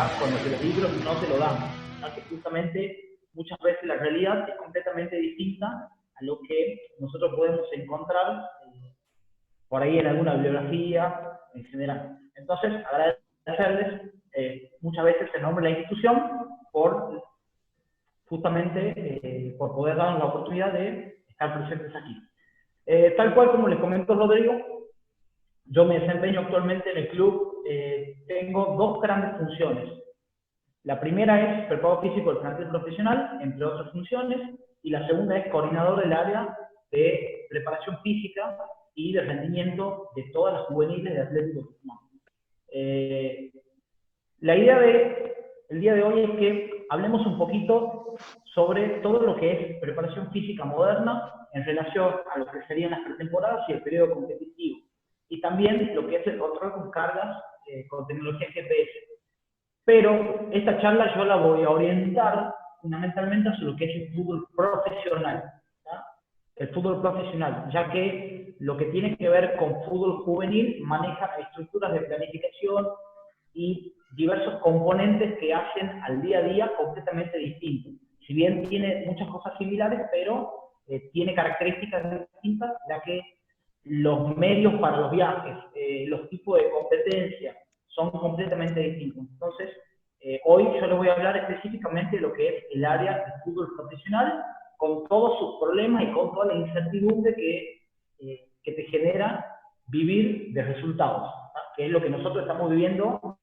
además con lo que los libros no te lo dan, ¿no? Que justamente muchas veces la realidad es completamente distinta a lo que nosotros podemos encontrar por ahí en alguna bibliografía en general. Entonces, agradecerles muchas veces en nombre de la institución por justamente por poder darnos la oportunidad de estar presentes aquí. Tal cual como les comentó Rodrigo, yo me desempeño actualmente en el club, tengo dos grandes funciones. La primera es preparador físico del plantel profesional, entre otras funciones, y la segunda es coordinador del área de preparación física y de rendimiento de todas las juveniles de Atlético Tucumán. La idea del día de hoy es que hablemos un poquito sobre todo lo que es preparación física moderna en relación a lo que serían las pretemporadas y el periodo competitivo, y también lo que es el control con cargas con tecnología GPS. Pero esta charla yo la voy a orientar fundamentalmente hacia lo que es el fútbol profesional, ¿tá? El fútbol profesional, ya que lo que tiene que ver con fútbol juvenil maneja estructuras de planificación y diversos componentes que hacen al día a día completamente distintos. Si bien tiene muchas cosas similares, pero tiene características distintas, ya que los medios para los viajes, los tipos de competencia son completamente distintos. Entonces, hoy yo les voy a hablar específicamente de lo que es el área de fútbol profesional, con todos sus problemas y con toda la incertidumbre que te genera vivir de resultados, ¿no? Que es lo que nosotros estamos viviendo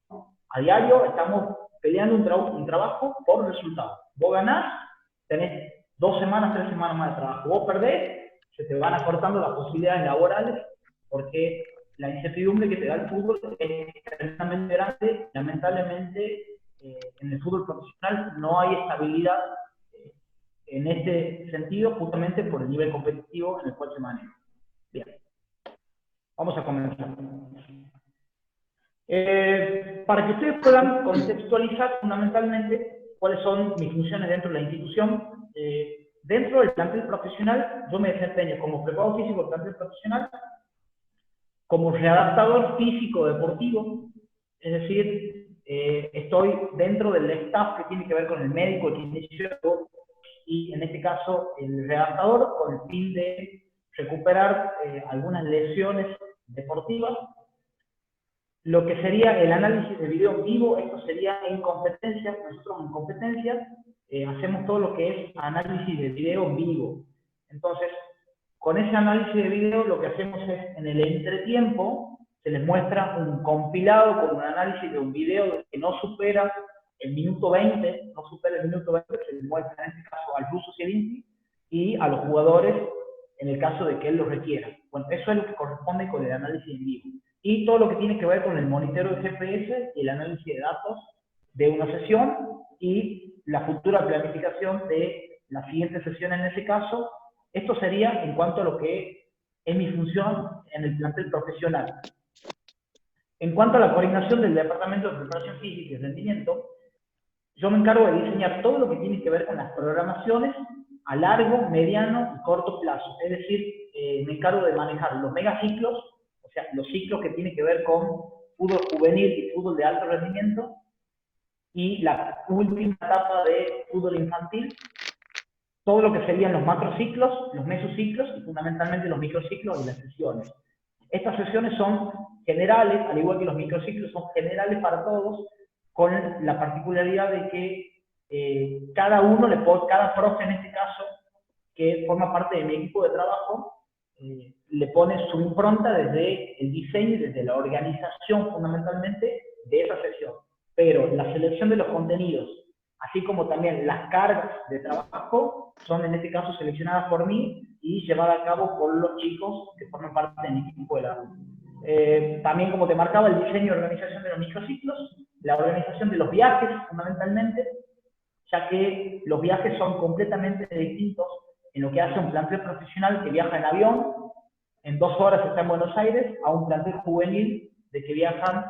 a diario. Estamos peleando un trabajo por resultados. Vos ganás, tenés 2 semanas, 3 semanas más de trabajo. Vos perdés, se te van acortando las posibilidades laborales, porque la incertidumbre que te da el fútbol es tremendamente grande. Lamentablemente, en el fútbol profesional no hay estabilidad en este sentido, justamente por el nivel competitivo en el cual se maneja. Bien, vamos a comenzar. Para que ustedes puedan contextualizar fundamentalmente cuáles son mis funciones dentro de la institución, dentro del plantel profesional yo me desempeño como preparador físico del plantel profesional, como readaptador físico deportivo, es decir, estoy dentro del staff que tiene que ver con el médico, el kinesiólogo y en este caso el readaptador, con el fin de recuperar algunas lesiones deportivas. Lo que sería el análisis de video en vivo, esto sería en competencias. Nosotros en competencias hacemos todo lo que es análisis de video en vivo. Entonces, con ese análisis de video lo que hacemos es, en el entretiempo, se les muestra un compilado con un análisis de un video que no supera el minuto 20, se les muestra en este caso al ruso Zielinski y a los jugadores en el caso de que él lo requiera. Bueno, eso es lo que corresponde con el análisis en vivo. Y todo lo que tiene que ver con el monitoreo de GPS y el análisis de datos de una sesión y la futura planificación de la siguiente sesión en ese caso. Esto sería en cuanto a lo que es mi función en el plantel profesional. En cuanto a la coordinación del Departamento de Preparación Física y Rendimiento, yo me encargo de diseñar todo lo que tiene que ver con las programaciones a largo, mediano y corto plazo. Es decir, me encargo de manejar los megaciclos, o sea, los ciclos que tienen que ver con fútbol juvenil y fútbol de alto rendimiento, y la última etapa de fútbol infantil, todo lo que serían los macrociclos, los mesociclos y fundamentalmente los microciclos y las sesiones. Estas sesiones son generales, al igual que los microciclos son generales para todos, con la particularidad de que cada profe en este caso, que forma parte de mi equipo de trabajo, le pone su impronta desde el diseño y desde la organización fundamentalmente de esa sesión. Pero la selección de los contenidos, así como también las cargas de trabajo, son en este caso seleccionadas por mí y llevadas a cabo por los chicos que forman parte de mi equipo de trabajo. También, como te marcaba, el diseño y organización de los microciclos, la organización de los viajes fundamentalmente, ya que los viajes son completamente distintos en lo que hace un plantel profesional que viaja en avión, en 2 horas está en Buenos Aires, a un plantel juvenil de que viajan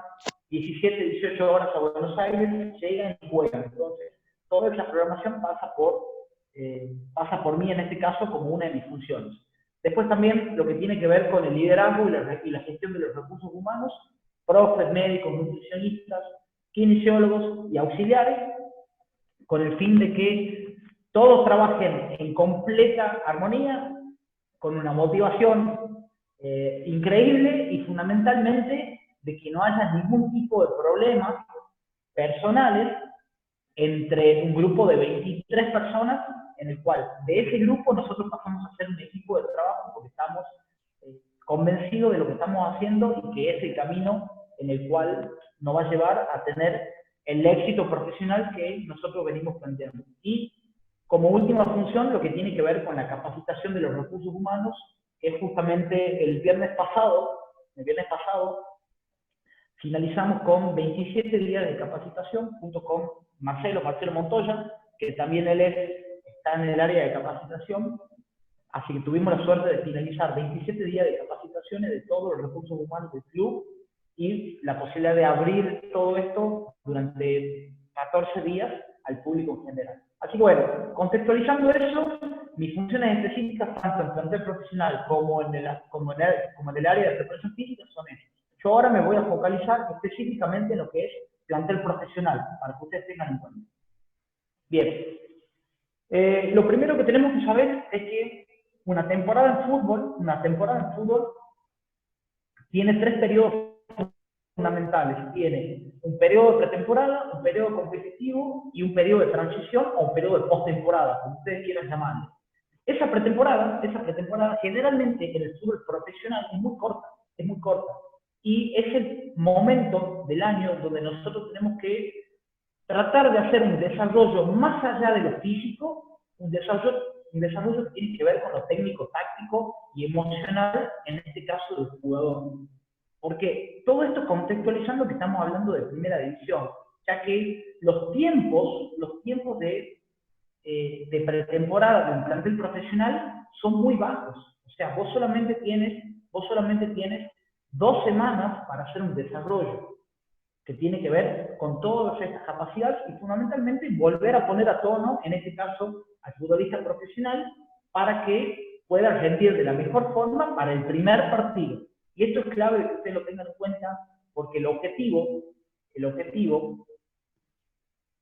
17, 18 horas a Buenos Aires, llegan y juegan. Entonces, toda esa programación pasa por mí en este caso como una de mis funciones. Después también lo que tiene que ver con el liderazgo y la gestión de los recursos humanos, profes, médicos, nutricionistas, kinesiólogos y auxiliares, con el fin de que todos trabajen en completa armonía, con una motivación increíble y fundamentalmente de que no haya ningún tipo de problemas personales entre un grupo de 23 personas, en el cual de ese grupo nosotros pasamos a ser un equipo de trabajo porque estamos convencidos de lo que estamos haciendo y que es el camino en el cual nos va a llevar a tener el éxito profesional que nosotros venimos planteando. Y como última función, lo que tiene que ver con la capacitación de los recursos humanos, que es justamente el viernes pasado finalizamos con 27 días de capacitación junto con Marcelo Montoya, que también él está en el área de capacitación, así que tuvimos la suerte de finalizar 27 días de capacitaciones de todos los recursos humanos del club y la posibilidad de abrir todo esto durante 14 días al público en general. Así que bueno, contextualizando eso, mis funciones específicas, tanto en plantel profesional como en el área de preparación física, son estas. Yo ahora me voy a focalizar específicamente en lo que es plantel profesional, para que ustedes tengan en cuenta. Bien, lo primero que tenemos que saber es que una temporada en fútbol tiene 3 periodos fundamentales. Tiene un periodo de pretemporada, un periodo competitivo y un periodo de transición o un periodo de postemporada, como ustedes quieran llamarlo. Esa pretemporada generalmente en el fútbol profesional es muy corta. Y es el momento del año donde nosotros tenemos que tratar de hacer un desarrollo más allá de lo físico, un desarrollo que tiene que ver con lo técnico, táctico y emocional, en este caso del jugador. Porque todo esto contextualizando que estamos hablando de primera división, ya que los tiempos de pretemporada de un plantel profesional son muy bajos. O sea, vos solamente tienes 2 semanas para hacer un desarrollo que tiene que ver con todas estas capacidades y fundamentalmente volver a poner a tono, en este caso, al futbolista profesional para que pueda rendir de la mejor forma para el primer partido. Y esto es clave que ustedes lo tengan en cuenta porque el objetivo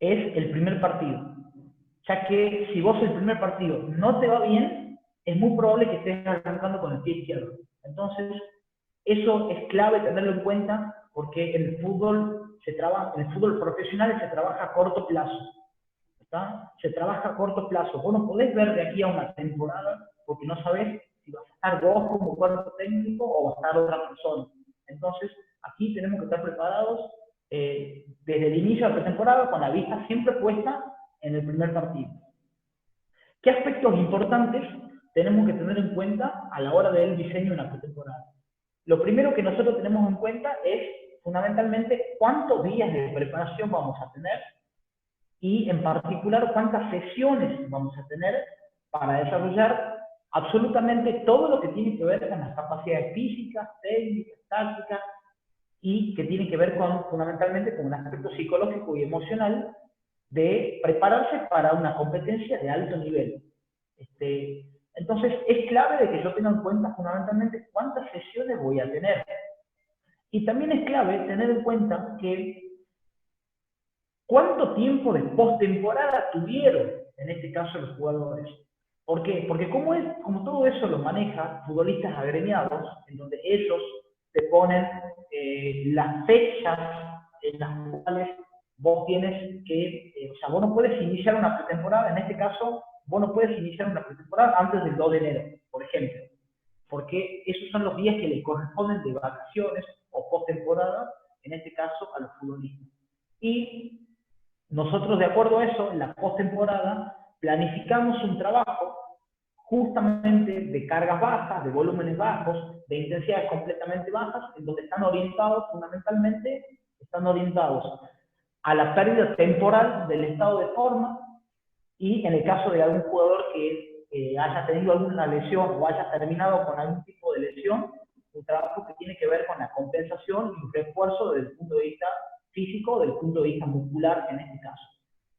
es el primer partido. Ya que si vos el primer partido no te va bien, es muy probable que estés arrancando con el pie izquierdo. Entonces, eso es clave tenerlo en cuenta porque en el fútbol profesional se trabaja a corto plazo. ¿Está? Se trabaja a corto plazo. Vos no podés ver de aquí a una temporada porque no sabés si vas a estar vos como cuerpo técnico o va a estar otra persona. Entonces, aquí tenemos que estar preparados desde el inicio de la pretemporada con la vista siempre puesta en el primer partido. ¿Qué aspectos importantes tenemos que tener en cuenta a la hora del diseño de una pretemporada? Lo primero que nosotros tenemos en cuenta es fundamentalmente cuántos días de preparación vamos a tener y en particular cuántas sesiones vamos a tener para desarrollar absolutamente todo lo que tiene que ver con las capacidades físicas, técnicas, tácticas y que tiene que ver fundamentalmente con un aspecto psicológico y emocional de prepararse para una competencia de alto nivel. Entonces, es clave de que yo tenga en cuenta fundamentalmente cuántas sesiones voy a tener. Y también es clave tener en cuenta que cuánto tiempo de postemporada tuvieron, en este caso, los jugadores. ¿Por qué? Porque como todo eso lo maneja futbolistas agremiados, en donde ellos te ponen las fechas en las cuales vos tienes que, o sea, vos no puedes iniciar una pretemporada, en este caso, vos no puedes iniciar una pretemporada antes del 2 de enero, por ejemplo, porque esos son los días que le corresponden de vacaciones o postemporada, en este caso, a los futbolistas. Y nosotros, de acuerdo a eso, en la postemporada, planificamos un trabajo justamente de cargas bajas, de volúmenes bajos, de intensidades completamente bajas, en donde están orientados fundamentalmente, a la pérdida temporal del estado de forma y en el caso de algún jugador que haya tenido alguna lesión o haya terminado con algún tipo de lesión, un trabajo que tiene que ver con la compensación y un refuerzo desde el punto de vista físico, desde el punto de vista muscular en este caso.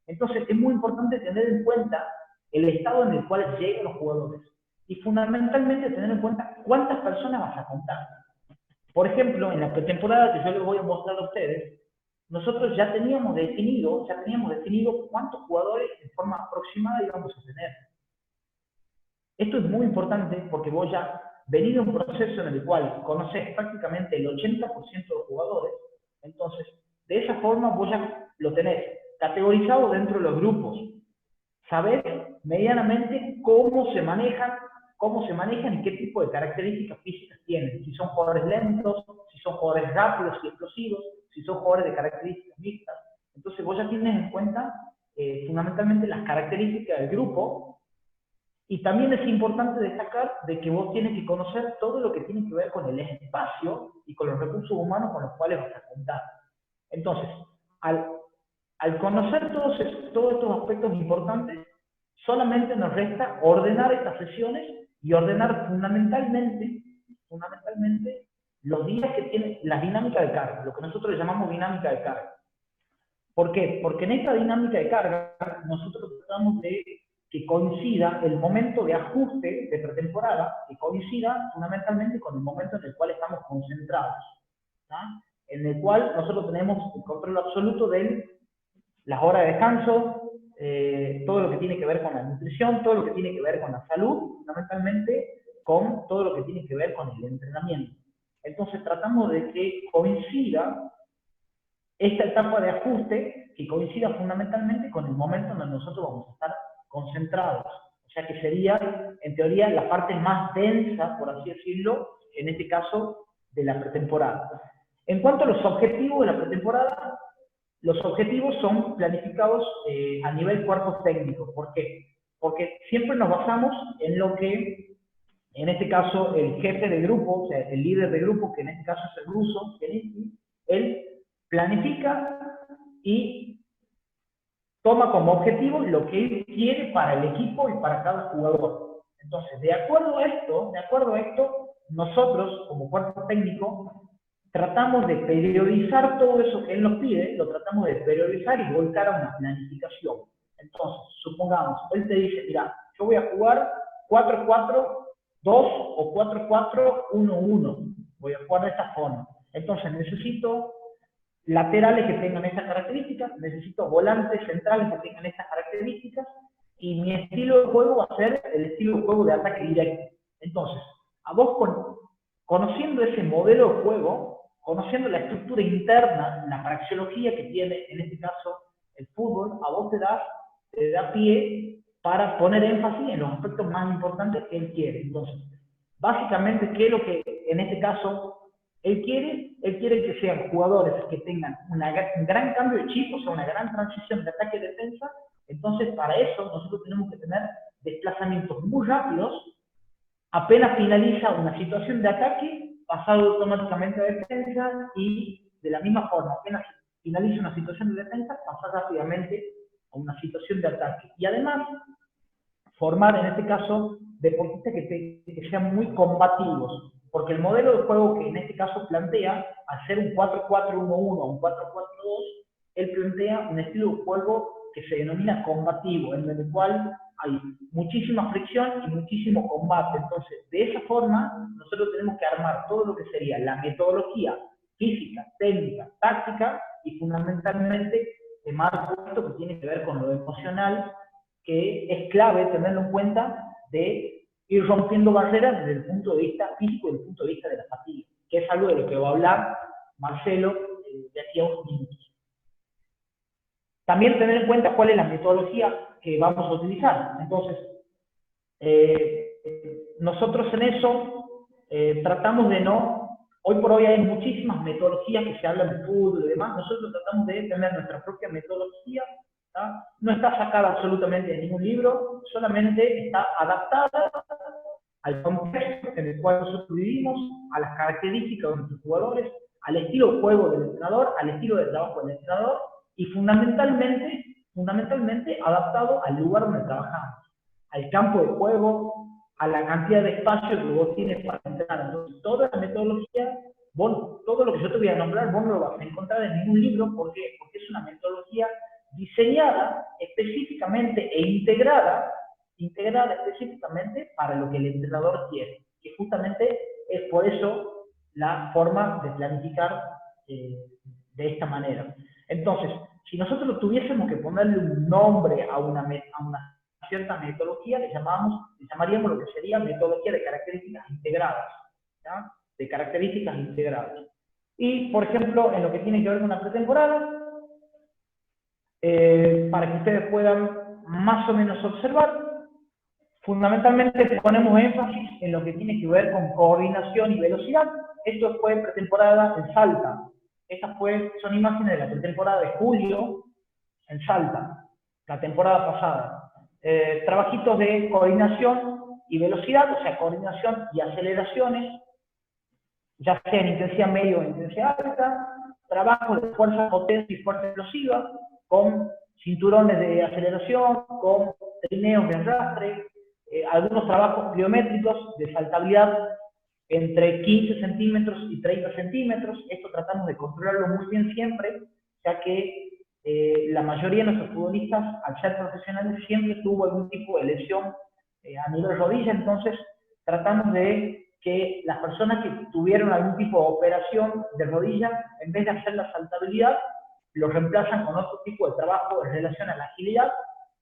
Entonces es muy importante tener en cuenta el estado en el cual llegan los jugadores y fundamentalmente tener en cuenta cuántas personas vas a contar. Por ejemplo, en la pretemporada que yo les voy a mostrar a ustedes, nosotros ya teníamos definido cuántos jugadores de forma aproximada íbamos a tener. Esto es muy importante porque vos ya venís de un proceso en el cual conocés prácticamente el 80% de los jugadores, entonces de esa forma vos ya lo tenés categorizado dentro de los grupos. Sabés medianamente cómo se manejan y qué tipo de características físicas tienen. Si son jugadores lentos, si son jugadores rápidos y explosivos, si son jugadores de características mixtas. Entonces vos ya tienes en cuenta fundamentalmente las características del grupo, y también es importante destacar de que vos tienes que conocer todo lo que tiene que ver con el espacio y con los recursos humanos con los cuales vas a contar. Entonces, al conocer todos estos aspectos importantes, solamente nos resta ordenar estas sesiones y ordenar fundamentalmente los días que tiene la dinámica de carga, lo que nosotros le llamamos dinámica de carga. ¿Por qué? Porque en esta dinámica de carga nosotros tratamos de que coincida el momento de ajuste de pretemporada, que coincida fundamentalmente con el momento en el cual estamos concentrados, ¿tá? En el cual nosotros tenemos el control absoluto de las horas de descanso, todo lo que tiene que ver con la nutrición, todo lo que tiene que ver con la salud, fundamentalmente con todo lo que tiene que ver con el entrenamiento. Entonces tratamos de que coincida esta etapa de ajuste, que coincida fundamentalmente con el momento en el que nosotros vamos a estar concentrados. O sea que sería, en teoría, la parte más densa, por así decirlo, en este caso, de la pretemporada. En cuanto a los objetivos de la pretemporada, los objetivos son planificados a nivel cuerpo técnico. ¿Por qué? Porque siempre nos basamos en lo que, en este caso, el jefe de grupo, o sea, el líder de grupo, que en este caso es el ruso, él planifica y toma como objetivo lo que él quiere para el equipo y para cada jugador. Entonces, de acuerdo a esto, nosotros, como cuerpo técnico, tratamos de periodizar todo eso que él nos pide, lo tratamos de periodizar y volcar a una planificación. Entonces, supongamos, él te dice, mira, yo voy a jugar 4-4-2 o 4-4-1-1, voy a jugar de esta forma. Entonces, necesito laterales que tengan estas características, necesito volantes centrales que tengan estas características, y mi estilo de juego va a ser el estilo de juego de ataque directo. Entonces, a vos conociendo ese modelo de juego, conociendo la estructura interna, la praxeología que tiene, en este caso, el fútbol, a vos te da pie para poner énfasis en los aspectos más importantes que él quiere. Entonces, básicamente, ¿qué es lo que en este caso él quiere? Él quiere que sean jugadores que tengan un gran cambio de chip, o sea, una gran transición de ataque y defensa. Entonces, para eso, nosotros tenemos que tener desplazamientos muy rápidos. Apenas finaliza una situación de ataque, pasado automáticamente a defensa, y de la misma forma, apenas finaliza una situación de defensa, pasar rápidamente a una situación de ataque. Y además, formar en este caso deportistas que sean muy combativos, porque el modelo de juego que en este caso plantea, al ser un 4-4-1-1 o un 4-4-2, él plantea un estilo de juego que se denomina combativo, en el cual hay muchísima fricción y muchísimo combate. Entonces, de esa forma, nosotros tenemos que armar todo lo que sería la metodología física, técnica, táctica, y fundamentalmente de marco esto que tiene que ver con lo emocional, que es clave tenerlo en cuenta, de ir rompiendo barreras desde el punto de vista físico y desde el punto de vista de la fatiga, que es algo de lo que va a hablar Marcelo de aquí a unos minutos. También tener en cuenta cuál es la metodología que vamos a utilizar. Entonces, nosotros en eso tratamos de no, hoy por hoy hay muchísimas metodologías que se hablan de fútbol y demás, nosotros tratamos de tener nuestra propia metodología, ¿tá? No está sacada absolutamente de ningún libro, solamente está adaptada al contexto en el cual nosotros vivimos, a las características de nuestros jugadores, al estilo de juego del entrenador, al estilo de trabajo del entrenador, y fundamentalmente adaptado al lugar donde trabajamos, al campo de juego, a la cantidad de espacio que vos tienes para entrenar. Entonces, toda la metodología, todo lo que yo te voy a nombrar, vos no lo vas a encontrar en ningún libro. ¿Por qué? Porque es una metodología diseñada específicamente e integrada específicamente para lo que el entrenador quiere. Y justamente es por eso la forma de planificar de esta manera. Entonces, si nosotros tuviésemos que ponerle un nombre a una cierta metodología, le llamaríamos lo que sería metodología de características integradas, ¿ya? De características integradas. Y, por ejemplo, en lo que tiene que ver con la pretemporada, para que ustedes puedan más o menos observar, fundamentalmente ponemos énfasis en lo que tiene que ver con coordinación y velocidad. Esto fue pretemporada en Salta. Estas son imágenes de la pretemporada de julio en Salta, la temporada pasada. Trabajitos de coordinación y velocidad, o sea, coordinación y aceleraciones, ya sea en intensidad media o intensidad alta, trabajos de fuerza, potencia y fuerza explosiva, con cinturones de aceleración, con trineos de arrastre, algunos trabajos pliométricos de saltabilidad entre 15 centímetros y 30 centímetros. Esto tratamos de controlarlo muy bien siempre, ya que la mayoría de nuestros futbolistas, al ser profesionales, siempre tuvo algún tipo de lesión a nivel rodilla, entonces tratamos de que las personas que tuvieron algún tipo de operación de rodilla, en vez de hacer la saltabilidad, lo reemplazan con otro tipo de trabajo en relación a la agilidad,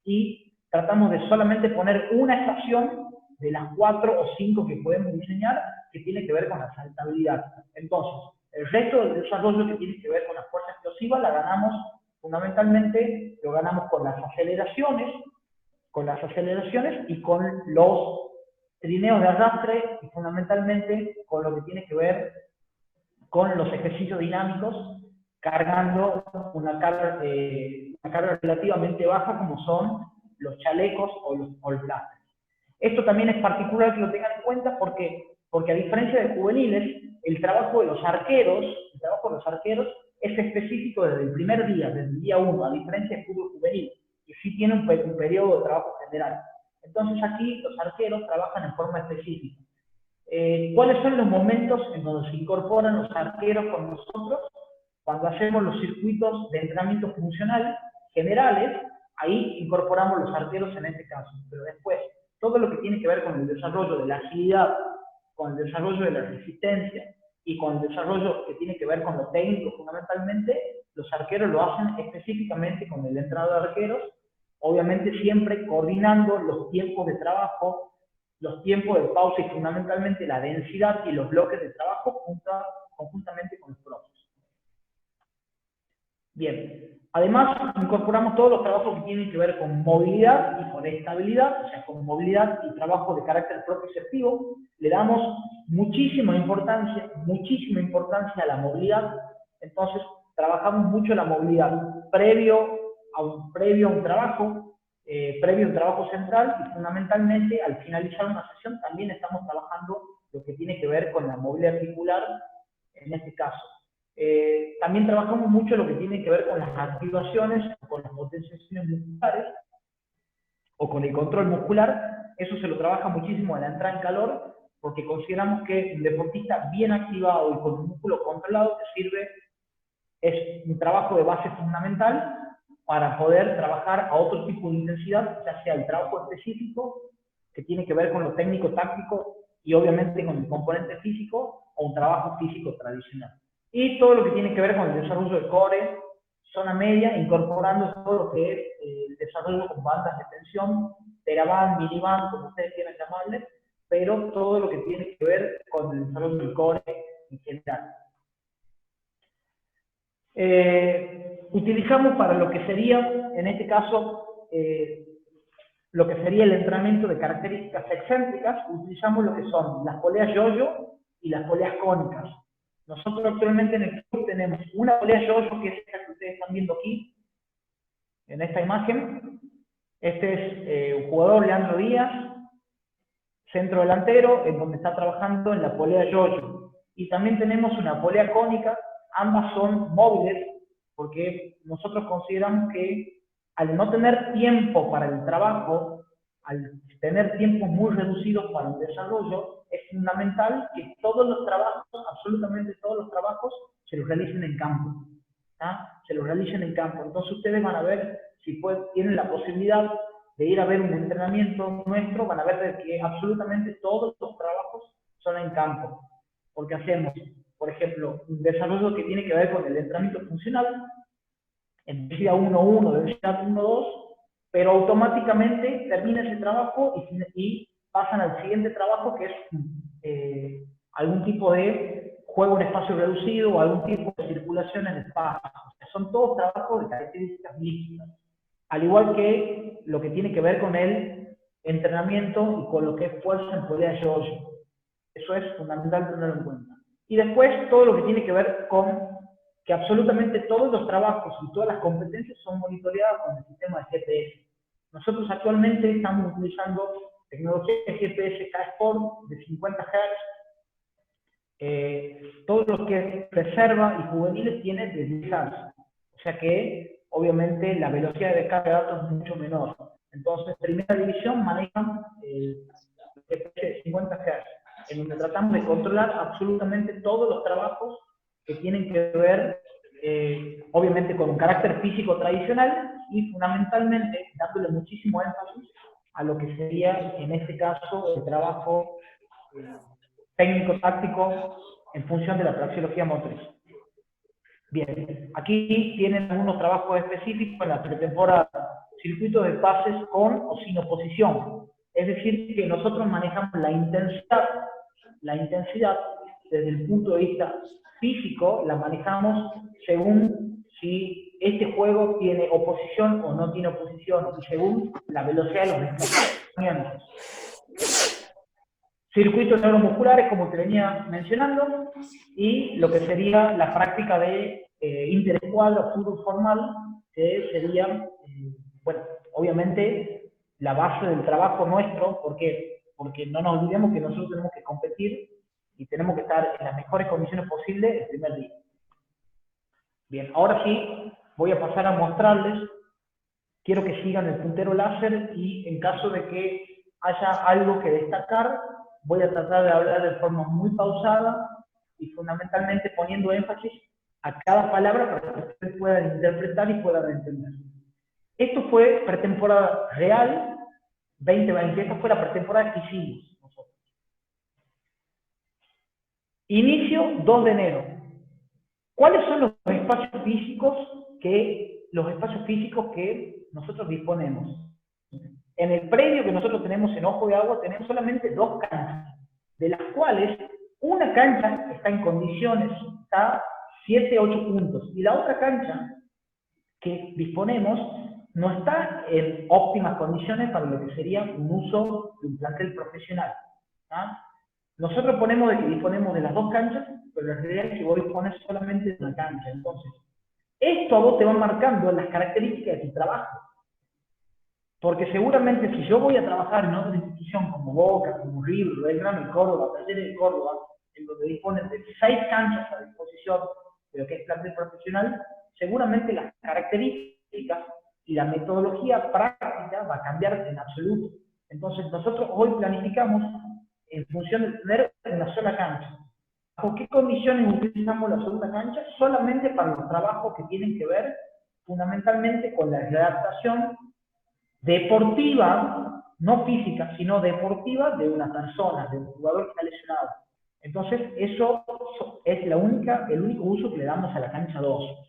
y tratamos de solamente poner una estación de las 4 o 5 que podemos diseñar que tiene que ver con la saltabilidad. Entonces, el resto del desarrollo que tiene que ver con la fuerza explosiva la ganamos fundamentalmente, lo ganamos con las aceleraciones y con los trineos de arrastre, y fundamentalmente con lo que tiene que ver con los ejercicios dinámicos, cargando una carga relativamente baja, como son los chalecos o los all-blasters. Esto también es particular que lo tengan en cuenta porque a diferencia de juveniles, el trabajo de los arqueros es específico desde el primer día, desde el día 1, a diferencia del fútbol juvenil, que sí tiene un periodo de trabajo general. Entonces aquí los arqueros trabajan en forma específica. ¿Cuáles son los momentos en donde se incorporan los arqueros con nosotros? Cuando hacemos los circuitos de entrenamiento funcional generales, ahí incorporamos los arqueros en este caso. Pero después, todo lo que tiene que ver con el desarrollo de la agilidad, con el desarrollo de la resistencia y con el desarrollo que tiene que ver con lo técnico fundamentalmente, los arqueros lo hacen específicamente con el entrenador de arqueros, obviamente siempre coordinando los tiempos de trabajo, los tiempos de pausa y fundamentalmente la densidad y los bloques de trabajo conjuntamente con los profes. Bien, además incorporamos todos los trabajos que tienen que ver con movilidad y con estabilidad, o sea, con movilidad y trabajo de carácter propioceptivo. Le damos muchísima importancia a la movilidad. Entonces, trabajamos mucho la movilidad previo a un trabajo, previo a un trabajo central, y fundamentalmente al finalizar una sesión también estamos trabajando lo que tiene que ver con la movilidad articular en este caso. También trabajamos mucho lo que tiene que ver con las activaciones, con las potenciaciones musculares o con el control muscular. Eso se lo trabaja muchísimo en la entrada en calor, porque consideramos que un deportista bien activado y con un músculo controlado es un trabajo de base fundamental para poder trabajar a otro tipo de intensidad, ya sea el trabajo específico, que tiene que ver con lo técnico-táctico y obviamente con el componente físico, o un trabajo físico tradicional. Y todo lo que tiene que ver con el desarrollo del core, zona media, incorporando todo lo que es el desarrollo con bandas de tensión, teraband, miliband, como ustedes quieran llamarle, pero todo lo que tiene que ver con el desarrollo del core en general. Utilizamos para lo que sería, en este caso, lo que sería el entrenamiento de características excéntricas, utilizamos lo que son las poleas yo-yo y las poleas cónicas. Nosotros actualmente en el club tenemos una polea yo-yo, que es esta que ustedes están viendo aquí, en esta imagen. Este es un jugador, Leandro Díaz, centro delantero, en donde está trabajando en la polea yo-yo. Y también tenemos una polea cónica, ambas son móviles, porque nosotros consideramos que al no tener tiempo para el trabajo, al tener tiempos muy reducidos para el desarrollo, es fundamental que todos los trabajos, absolutamente todos los trabajos, se los realicen en campo. Se los realicen en campo. Entonces ustedes van a ver, si tienen la posibilidad de ir a ver un entrenamiento nuestro, van a ver que absolutamente todos los trabajos son en campo. Porque hacemos, por ejemplo, un desarrollo que tiene que ver con el entrenamiento funcional, en densidad 1.1, densidad 1.2, pero automáticamente termina ese trabajo y pasan al siguiente trabajo, que es algún tipo de juego en espacio reducido o algún tipo de circulación en espacio. O sea, son todos trabajos de características líquidas. Al igual que lo que tiene que ver con el entrenamiento y con lo que es fuerza en polea de yoyo. Eso es fundamental tenerlo en cuenta. Y después todo lo que tiene que ver con que absolutamente todos los trabajos y todas las competencias son monitoreadas con el sistema de GPS. Nosotros actualmente estamos utilizando tecnología de GPS K-Sport de 50 Hz. Todo lo que es reserva y juveniles tiene de 10 Hz. O sea que, obviamente, la velocidad de descarga de datos es mucho menor. Entonces, primera división manejan el GPS de 50 Hz, en donde tratamos de controlar absolutamente todos los trabajos que tienen que ver, obviamente, con un carácter físico tradicional y fundamentalmente dándole muchísimo énfasis a lo que sería, en este caso, el trabajo técnico-táctico en función de la praxeología motriz. Bien, aquí tienen algunos trabajos específicos en la pretemporada, circuitos de pases con o sin oposición. Es decir, que nosotros manejamos la intensidad desde el punto de vista físico, la manejamos según si este juego tiene oposición o no tiene oposición, y según la velocidad de los desplazamientos. Circuitos neuromusculares, como te venía mencionando, y lo que sería la práctica de interescuadro, fútbol formal, que sería, bueno, obviamente la base del trabajo nuestro. ¿Por qué? Porque no nos olvidemos que nosotros tenemos que competir y tenemos que estar en las mejores condiciones posibles el primer día. Bien, ahora sí voy a pasar a mostrarles, quiero que sigan el puntero láser y en caso de que haya algo que destacar, voy a tratar de hablar de forma muy pausada y fundamentalmente poniendo énfasis a cada palabra para que ustedes puedan interpretar y puedan entender. Esto fue pretemporada real 2020, esta fue la pretemporada que hicimos nosotros. Inicio 2 de enero. ¿Cuáles son los espacios físicos que nosotros disponemos? En el predio que nosotros tenemos en Ojo de Agua tenemos solamente 2 canchas, de las cuales una cancha está en condiciones, está 7, 8 puntos, y la otra cancha que disponemos no está en óptimas condiciones para lo que sería un uso de un plantel profesional. ¿Ah? Nosotros ponemos de que disponemos de las 2 canchas, pero la realidad es que vos dispones solamente de una cancha. Entonces, esto a vos te va marcando las características de tu trabajo. Porque seguramente si yo voy a trabajar en otra institución como Boca, como River, Belgrano y Córdoba, Talleres de Córdoba, en donde disponen de 6 canchas a disposición de lo que es plantel profesional, seguramente las características y la metodología práctica va a cambiar en absoluto. Entonces nosotros hoy planificamos en función de tener una sola cancha. ¿Bajo qué condiciones utilizamos la segunda cancha? Solamente para los trabajos que tienen que ver fundamentalmente con la readaptación deportiva, no física, sino deportiva de una persona, de un jugador que está lesionado. Entonces, eso es el único uso que le damos a la cancha 2.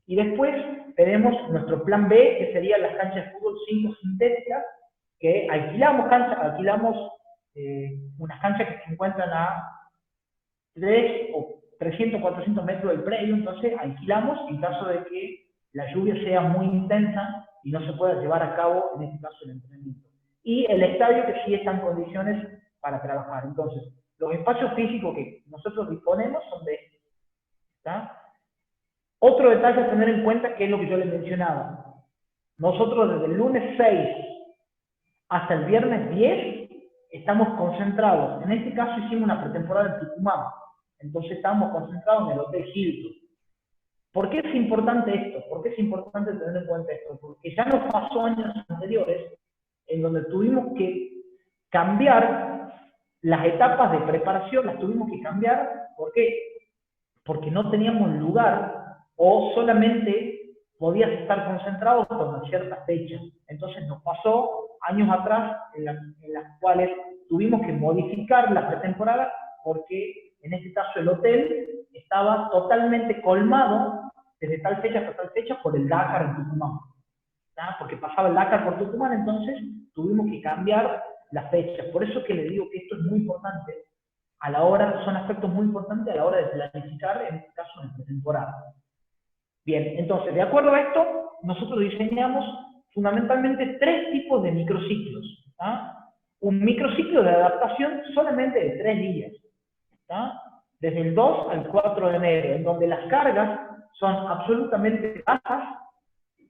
Y después tenemos nuestro plan B, que serían las canchas de fútbol 5 sintéticas, que alquilamos unas canchas que se encuentran a 3 o 300, 400 metros del predio. Entonces alquilamos en caso de que la lluvia sea muy intensa y no se pueda llevar a cabo, en este caso, el entrenamiento. Y el estadio que sí está en condiciones para trabajar. Entonces, los espacios físicos que nosotros disponemos son de estos. ¿Está? Otro detalle a tener en cuenta, que es lo que yo les mencionaba. Nosotros desde el lunes 6 hasta el viernes 10 estamos concentrados. En este caso hicimos una pretemporada en Tucumán. Entonces estamos concentrados en el Hotel Hilton. ¿Por qué es importante esto? ¿Por qué es importante tener en cuenta esto? Porque ya nos pasó años anteriores en donde tuvimos que cambiar las etapas de preparación, las tuvimos que cambiar. ¿Por qué? Porque no teníamos lugar o solamente podías estar concentrado con ciertas fechas. Entonces nos pasó años atrás en las cuales tuvimos que modificar la pretemporada porque en este caso el hotel estaba totalmente colmado desde tal fecha hasta tal fecha por el Dakar en Tucumán. ¿Tá? Porque pasaba el Dakar por Tucumán, entonces tuvimos que cambiar la fecha. Por eso que le digo que esto es muy importante a la hora, son aspectos muy importantes a la hora de planificar, en este caso, nuestra temporada. Bien, entonces, de acuerdo a esto, nosotros diseñamos fundamentalmente 3 tipos de microciclos. ¿Tá? Un microciclo de adaptación solamente de 3 días. ¿Tá? Desde el 2 al 4 de enero, en donde las cargas son absolutamente bajas,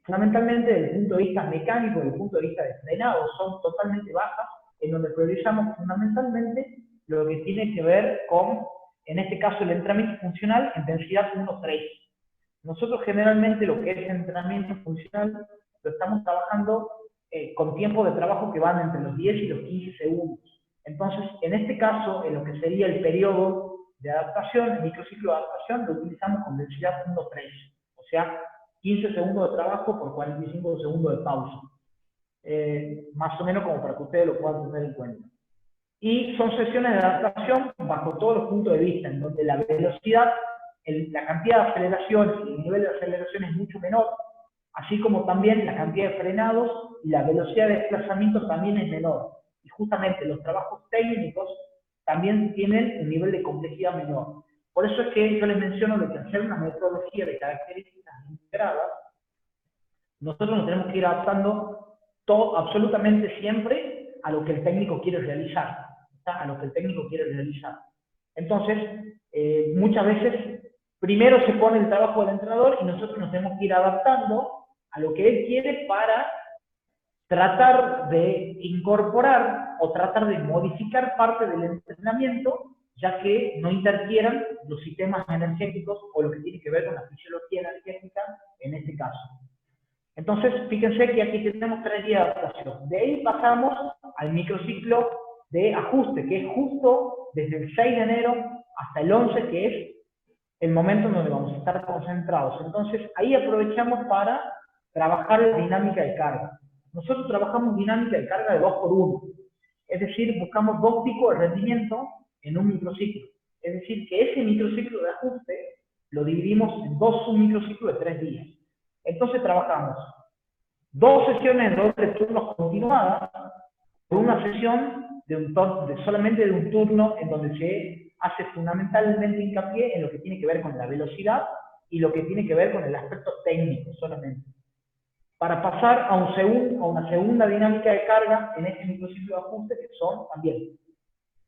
fundamentalmente desde el punto de vista mecánico, desde el punto de vista de frenado, son totalmente bajas, en donde priorizamos fundamentalmente lo que tiene que ver con, en este caso, el entrenamiento funcional, intensidad 1-3. Nosotros generalmente lo que es entrenamiento funcional lo estamos trabajando con tiempos de trabajo que van entre los 10 y los 15 segundos. Entonces, en este caso, en lo que sería el periodo de adaptación, el microciclo de adaptación, lo utilizamos con densidad 1-3. O sea, 15 segundos de trabajo por 45 segundos de pausa. Más o menos como para que ustedes lo puedan tener en cuenta. Y son sesiones de adaptación bajo todos los puntos de vista, en donde la velocidad, la cantidad de aceleraciones y el nivel de aceleración es mucho menor, así como también la cantidad de frenados y la velocidad de desplazamiento también es menor. Y justamente los trabajos técnicos también tienen un nivel de complejidad menor. Por eso es que yo les menciono de que hacer una metodología de características integradas, nosotros nos tenemos que ir adaptando absolutamente siempre a lo que el técnico quiere realizar. ¿Tá? A lo que el técnico quiere realizar. Entonces, muchas veces, primero se pone el trabajo del entrenador y nosotros nos tenemos que ir adaptando a lo que él quiere para tratar de incorporar o tratar de modificar parte del entrenamiento, ya que no interfieran los sistemas energéticos o lo que tiene que ver con la fisiología energética en este caso. Entonces, fíjense que aquí tenemos 3 días de adaptación. De ahí pasamos al microciclo de ajuste, que es justo desde el 6 de enero hasta el 11, que es el momento en donde vamos a estar concentrados. Entonces, ahí aprovechamos para trabajar la dinámica de carga. Nosotros trabajamos dinámica de carga de 2x1. Es decir, buscamos 2 picos de rendimiento en un microciclo. Es decir, que ese microciclo de ajuste lo dividimos en 2 submicrociclos de 3 días. Entonces trabajamos 2 sesiones de doble turnos continuadas por una sesión solamente de un turno en donde se hace fundamentalmente hincapié en lo que tiene que ver con la velocidad y lo que tiene que ver con el aspecto técnico solamente. Para pasar a una segunda dinámica de carga en este microciclo de ajuste, que son también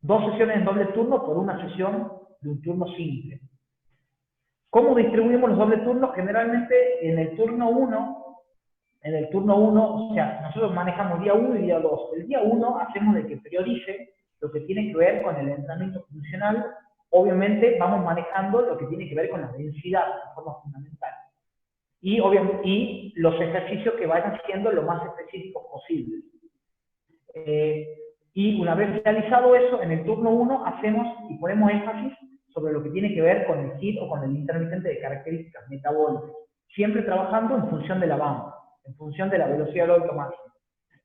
2 sesiones en doble turno por una sesión de un turno simple. ¿Cómo distribuimos los dobles turnos? Generalmente en el turno 1, o sea, nosotros manejamos día 1 y día 2. El día 1 hacemos de que priorice lo que tiene que ver con el entrenamiento funcional. Obviamente vamos manejando lo que tiene que ver con la densidad de forma fundamental. Y los ejercicios que vayan siendo lo más específicos posibles. Y una vez realizado eso, en el turno 1 hacemos y ponemos énfasis sobre lo que tiene que ver con el HIIT o con el intermitente de características metabólicas, siempre trabajando en función de la banda, en función de la velocidad del óbito máximo,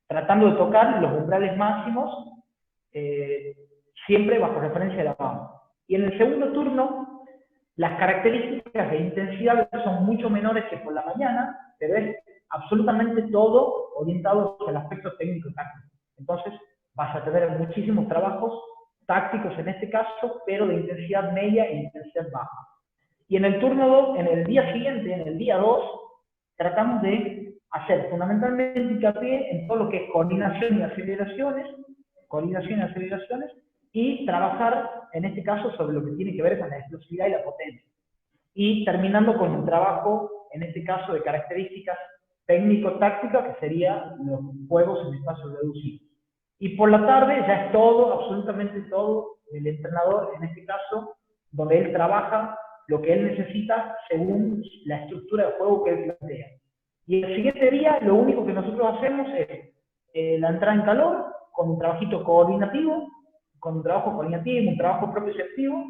tratando de tocar los umbrales máximos, siempre bajo referencia de la banda. Y en el segundo turno, las características de intensidad son mucho menores que por la mañana, pero es absolutamente todo orientado hacia el aspecto técnico-táctico. Entonces, vas a tener muchísimos trabajos tácticos en este caso, pero de intensidad media e intensidad baja. Y en el turno 2, en el día siguiente, en el día 2, tratamos de hacer fundamentalmente hincapié en todo lo que es coordinación y aceleraciones, y trabajar en este caso sobre lo que tiene que ver con la explosividad y la potencia. Y terminando con un trabajo, en este caso, de características técnico-tácticas, que serían los juegos en espacios reducidos. Y por la tarde ya es todo, absolutamente todo, el entrenador, en este caso, donde él trabaja lo que él necesita según la estructura de juego que él plantea. Y el siguiente día, lo único que nosotros hacemos es la entrada en calor, con un trabajito coordinativo, un trabajo propioceptivo,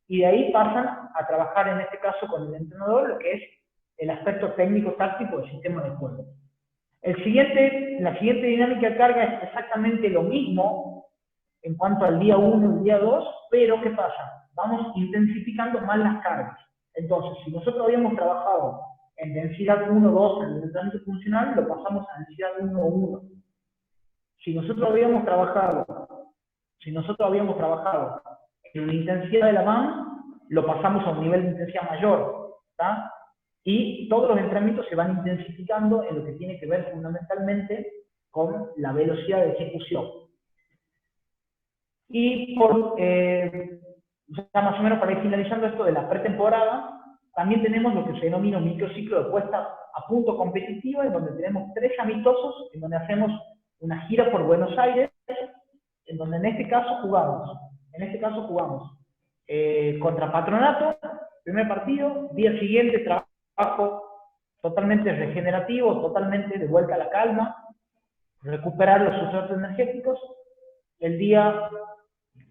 y de ahí pasan a trabajar, en este caso, con el entrenador, lo que es el aspecto técnico-táctico del sistema de juego. La siguiente dinámica de carga es exactamente lo mismo en cuanto al día 1 y el día 2, pero ¿qué pasa? Vamos intensificando más las cargas. Entonces, si nosotros habíamos trabajado en densidad 1-2 en el entrenamiento funcional, lo pasamos a densidad 1-1. Si nosotros habíamos trabajado en una intensidad de la MAN, lo pasamos a un nivel de intensidad mayor, ¿tá? Y todos los entrenamientos se van intensificando en lo que tiene que ver fundamentalmente con la velocidad de ejecución. Y ya más o menos para ir finalizando esto de la pretemporada, también tenemos lo que se denomina un microciclo de puesta a punto competitiva, en donde tenemos 3 amistosos, en donde hacemos una gira por Buenos Aires, en donde en este caso jugamos contra Patronato, primer partido, día siguiente trabajo totalmente regenerativo, totalmente de vuelta a la calma, recuperar los sustratos energéticos.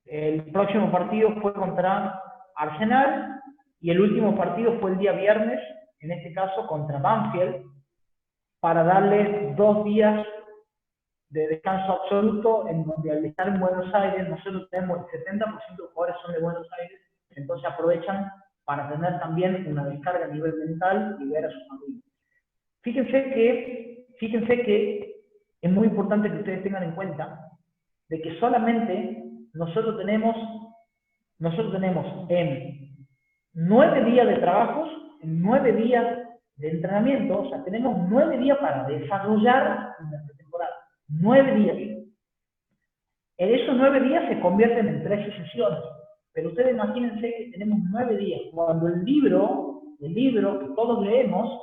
El próximo partido fue contra Arsenal, y el último partido fue el día viernes, en este caso contra Banfield, para darle 2 días de descanso absoluto, en donde al estar en Buenos Aires, nosotros tenemos el 70% de los jugadores son de Buenos Aires, entonces aprovechan para tener también una descarga a nivel mental y ver a sus familias. Fíjense que es muy importante que ustedes tengan en cuenta de que solamente nosotros tenemos en 9 días de trabajos, en 9 días de entrenamiento, o sea, tenemos 9 días para desarrollar una temporada. 9 días. En esos 9 días se convierten en 13 sesiones. Pero ustedes imagínense que tenemos 9 días. Cuando el libro que todos leemos,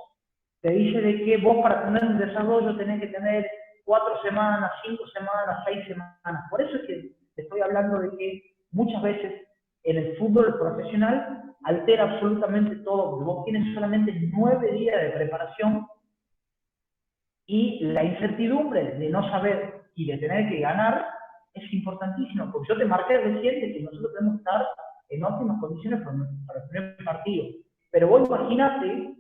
te dice de que vos para tener un desarrollo tenés que tener 4 semanas, 5 semanas, 6 semanas. Por eso es que te estoy hablando de que muchas veces en el fútbol profesional altera absolutamente todo, porque vos tienes solamente 9 días de preparación y la incertidumbre de no saber y de tener que ganar es importantísimo, porque yo te marqué recién de que nosotros tenemos que estar en óptimas condiciones para el primer partido. Pero vos imagínate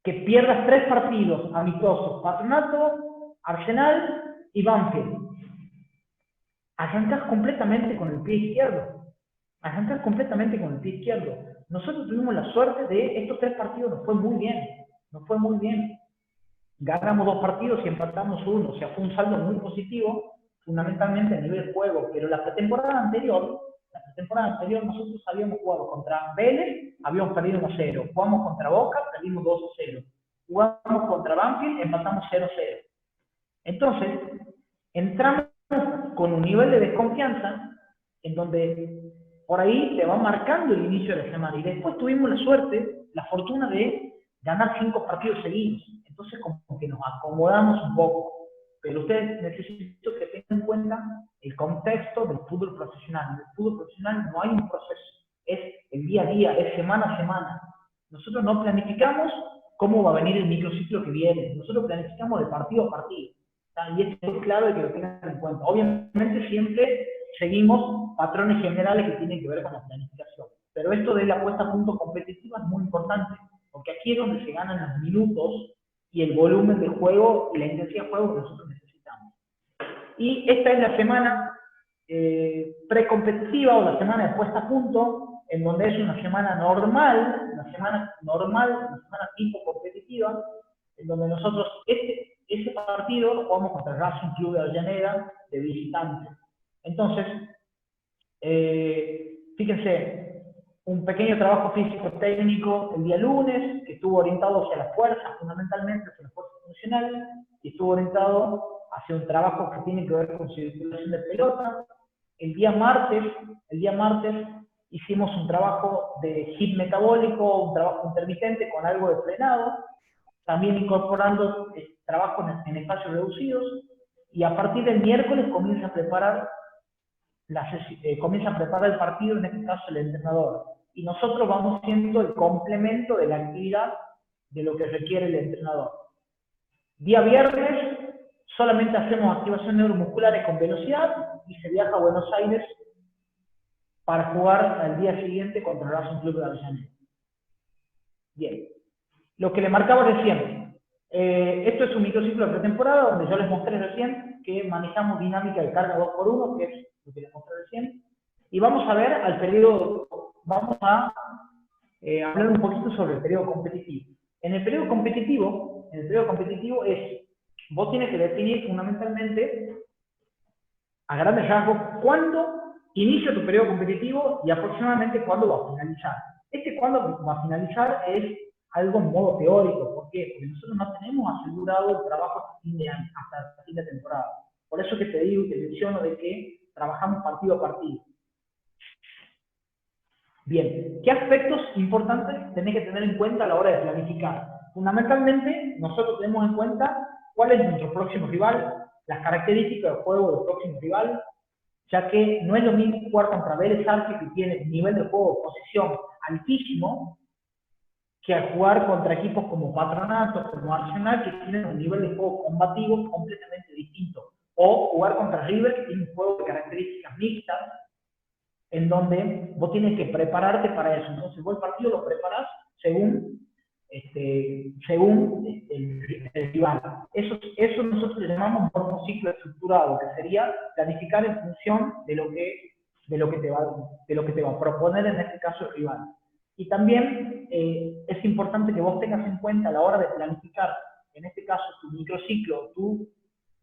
que pierdas 3 partidos amistosos, Patronato, Arsenal y Banfield. Arrancás completamente con el pie izquierdo. Nosotros tuvimos la suerte de estos 3 partidos, nos fue muy bien. Ganamos 2 partidos y empatamos 1, o sea, fue un saldo muy positivo, fundamentalmente a nivel juego, pero la pretemporada anterior nosotros habíamos jugado contra Vélez, habíamos perdido 1-0, jugamos contra Boca, perdimos 2-0, jugamos contra Banfield, empatamos 0-0. Entonces, entramos con un nivel de desconfianza en donde por ahí te va marcando el inicio de la semana, y después tuvimos la fortuna de ganar 5 partidos seguidos, entonces como que nos acomodamos un poco. Pero ustedes necesito que tengan en cuenta el contexto del fútbol profesional. En el fútbol profesional no hay un proceso, es el día a día, es semana a semana. Nosotros no planificamos cómo va a venir el microciclo que viene, nosotros planificamos de partido a partido. Y esto es clave que lo tengan en cuenta. Obviamente siempre seguimos patrones generales que tienen que ver con la planificación. Pero esto de la puesta a punto competitiva es muy importante, porque aquí es donde se ganan los minutos y el volumen de juego y la intensidad de juego que nosotros necesitamos. Y esta es la semana precompetitiva o la semana de puesta a punto, en donde es una semana normal, una semana tipo competitiva, en donde nosotros ese partido lo jugamos contra el Racing Club de Avellaneda de visitante. Entonces, fíjense, un pequeño trabajo físico-técnico el día lunes, que estuvo orientado hacia las fuerzas, fundamentalmente hacia las fuerzas funcionales, y estuvo orientado hacia un trabajo que tiene que ver con circulación de pelota. El día martes hicimos un trabajo de HIIT metabólico, un trabajo intermitente con algo de frenado, también incorporando trabajo en espacios reducidos, y a partir del miércoles comienza a preparar el partido, en este caso el entrenador. Y nosotros vamos siendo el complemento de la actividad de lo que requiere el entrenador. Día viernes solamente hacemos activación neuromusculares con velocidad y se viaja a Buenos Aires para jugar al día siguiente contra el Racing Club de Avellaneda. Bien. Lo que le marcaba recién. Esto es un microciclo de pretemporada donde yo les mostré recién que manejamos dinámica de carga 2x1, que es lo que les mostré recién. Y vamos a ver al periodo, vamos a hablar un poquito sobre el periodo competitivo. En el periodo competitivo es, vos tienes que definir fundamentalmente, a grandes rasgos, cuándo inicia tu periodo competitivo y aproximadamente cuándo va a finalizar. Cuándo va a finalizar es algo en modo teórico. ¿Por qué? Porque nosotros no tenemos asegurado el trabajo hasta fin de temporada. Por eso que te digo y te menciono de que trabajamos partido a partido. Bien, ¿qué aspectos importantes tenés que tener en cuenta a la hora de planificar? Fundamentalmente, nosotros tenemos en cuenta cuál es nuestro próximo rival, las características del juego del próximo rival, ya que no es lo mismo jugar contra Vélez Arce, que tiene un nivel de juego, posición altísimo, que al jugar contra equipos como Patronato, como Arsenal, que tienen un nivel de juego combativo completamente distinto. O jugar contra River, que tiene un juego de características mixtas, en donde vos tienes que prepararte para eso. Entonces vos el partido lo preparás según el rival. Eso nosotros le llamamos un ciclo estructurado, que sería planificar en función de lo que te va a proponer en este caso el rival. Y también es importante que vos tengas en cuenta a la hora de planificar, en este caso tu microciclo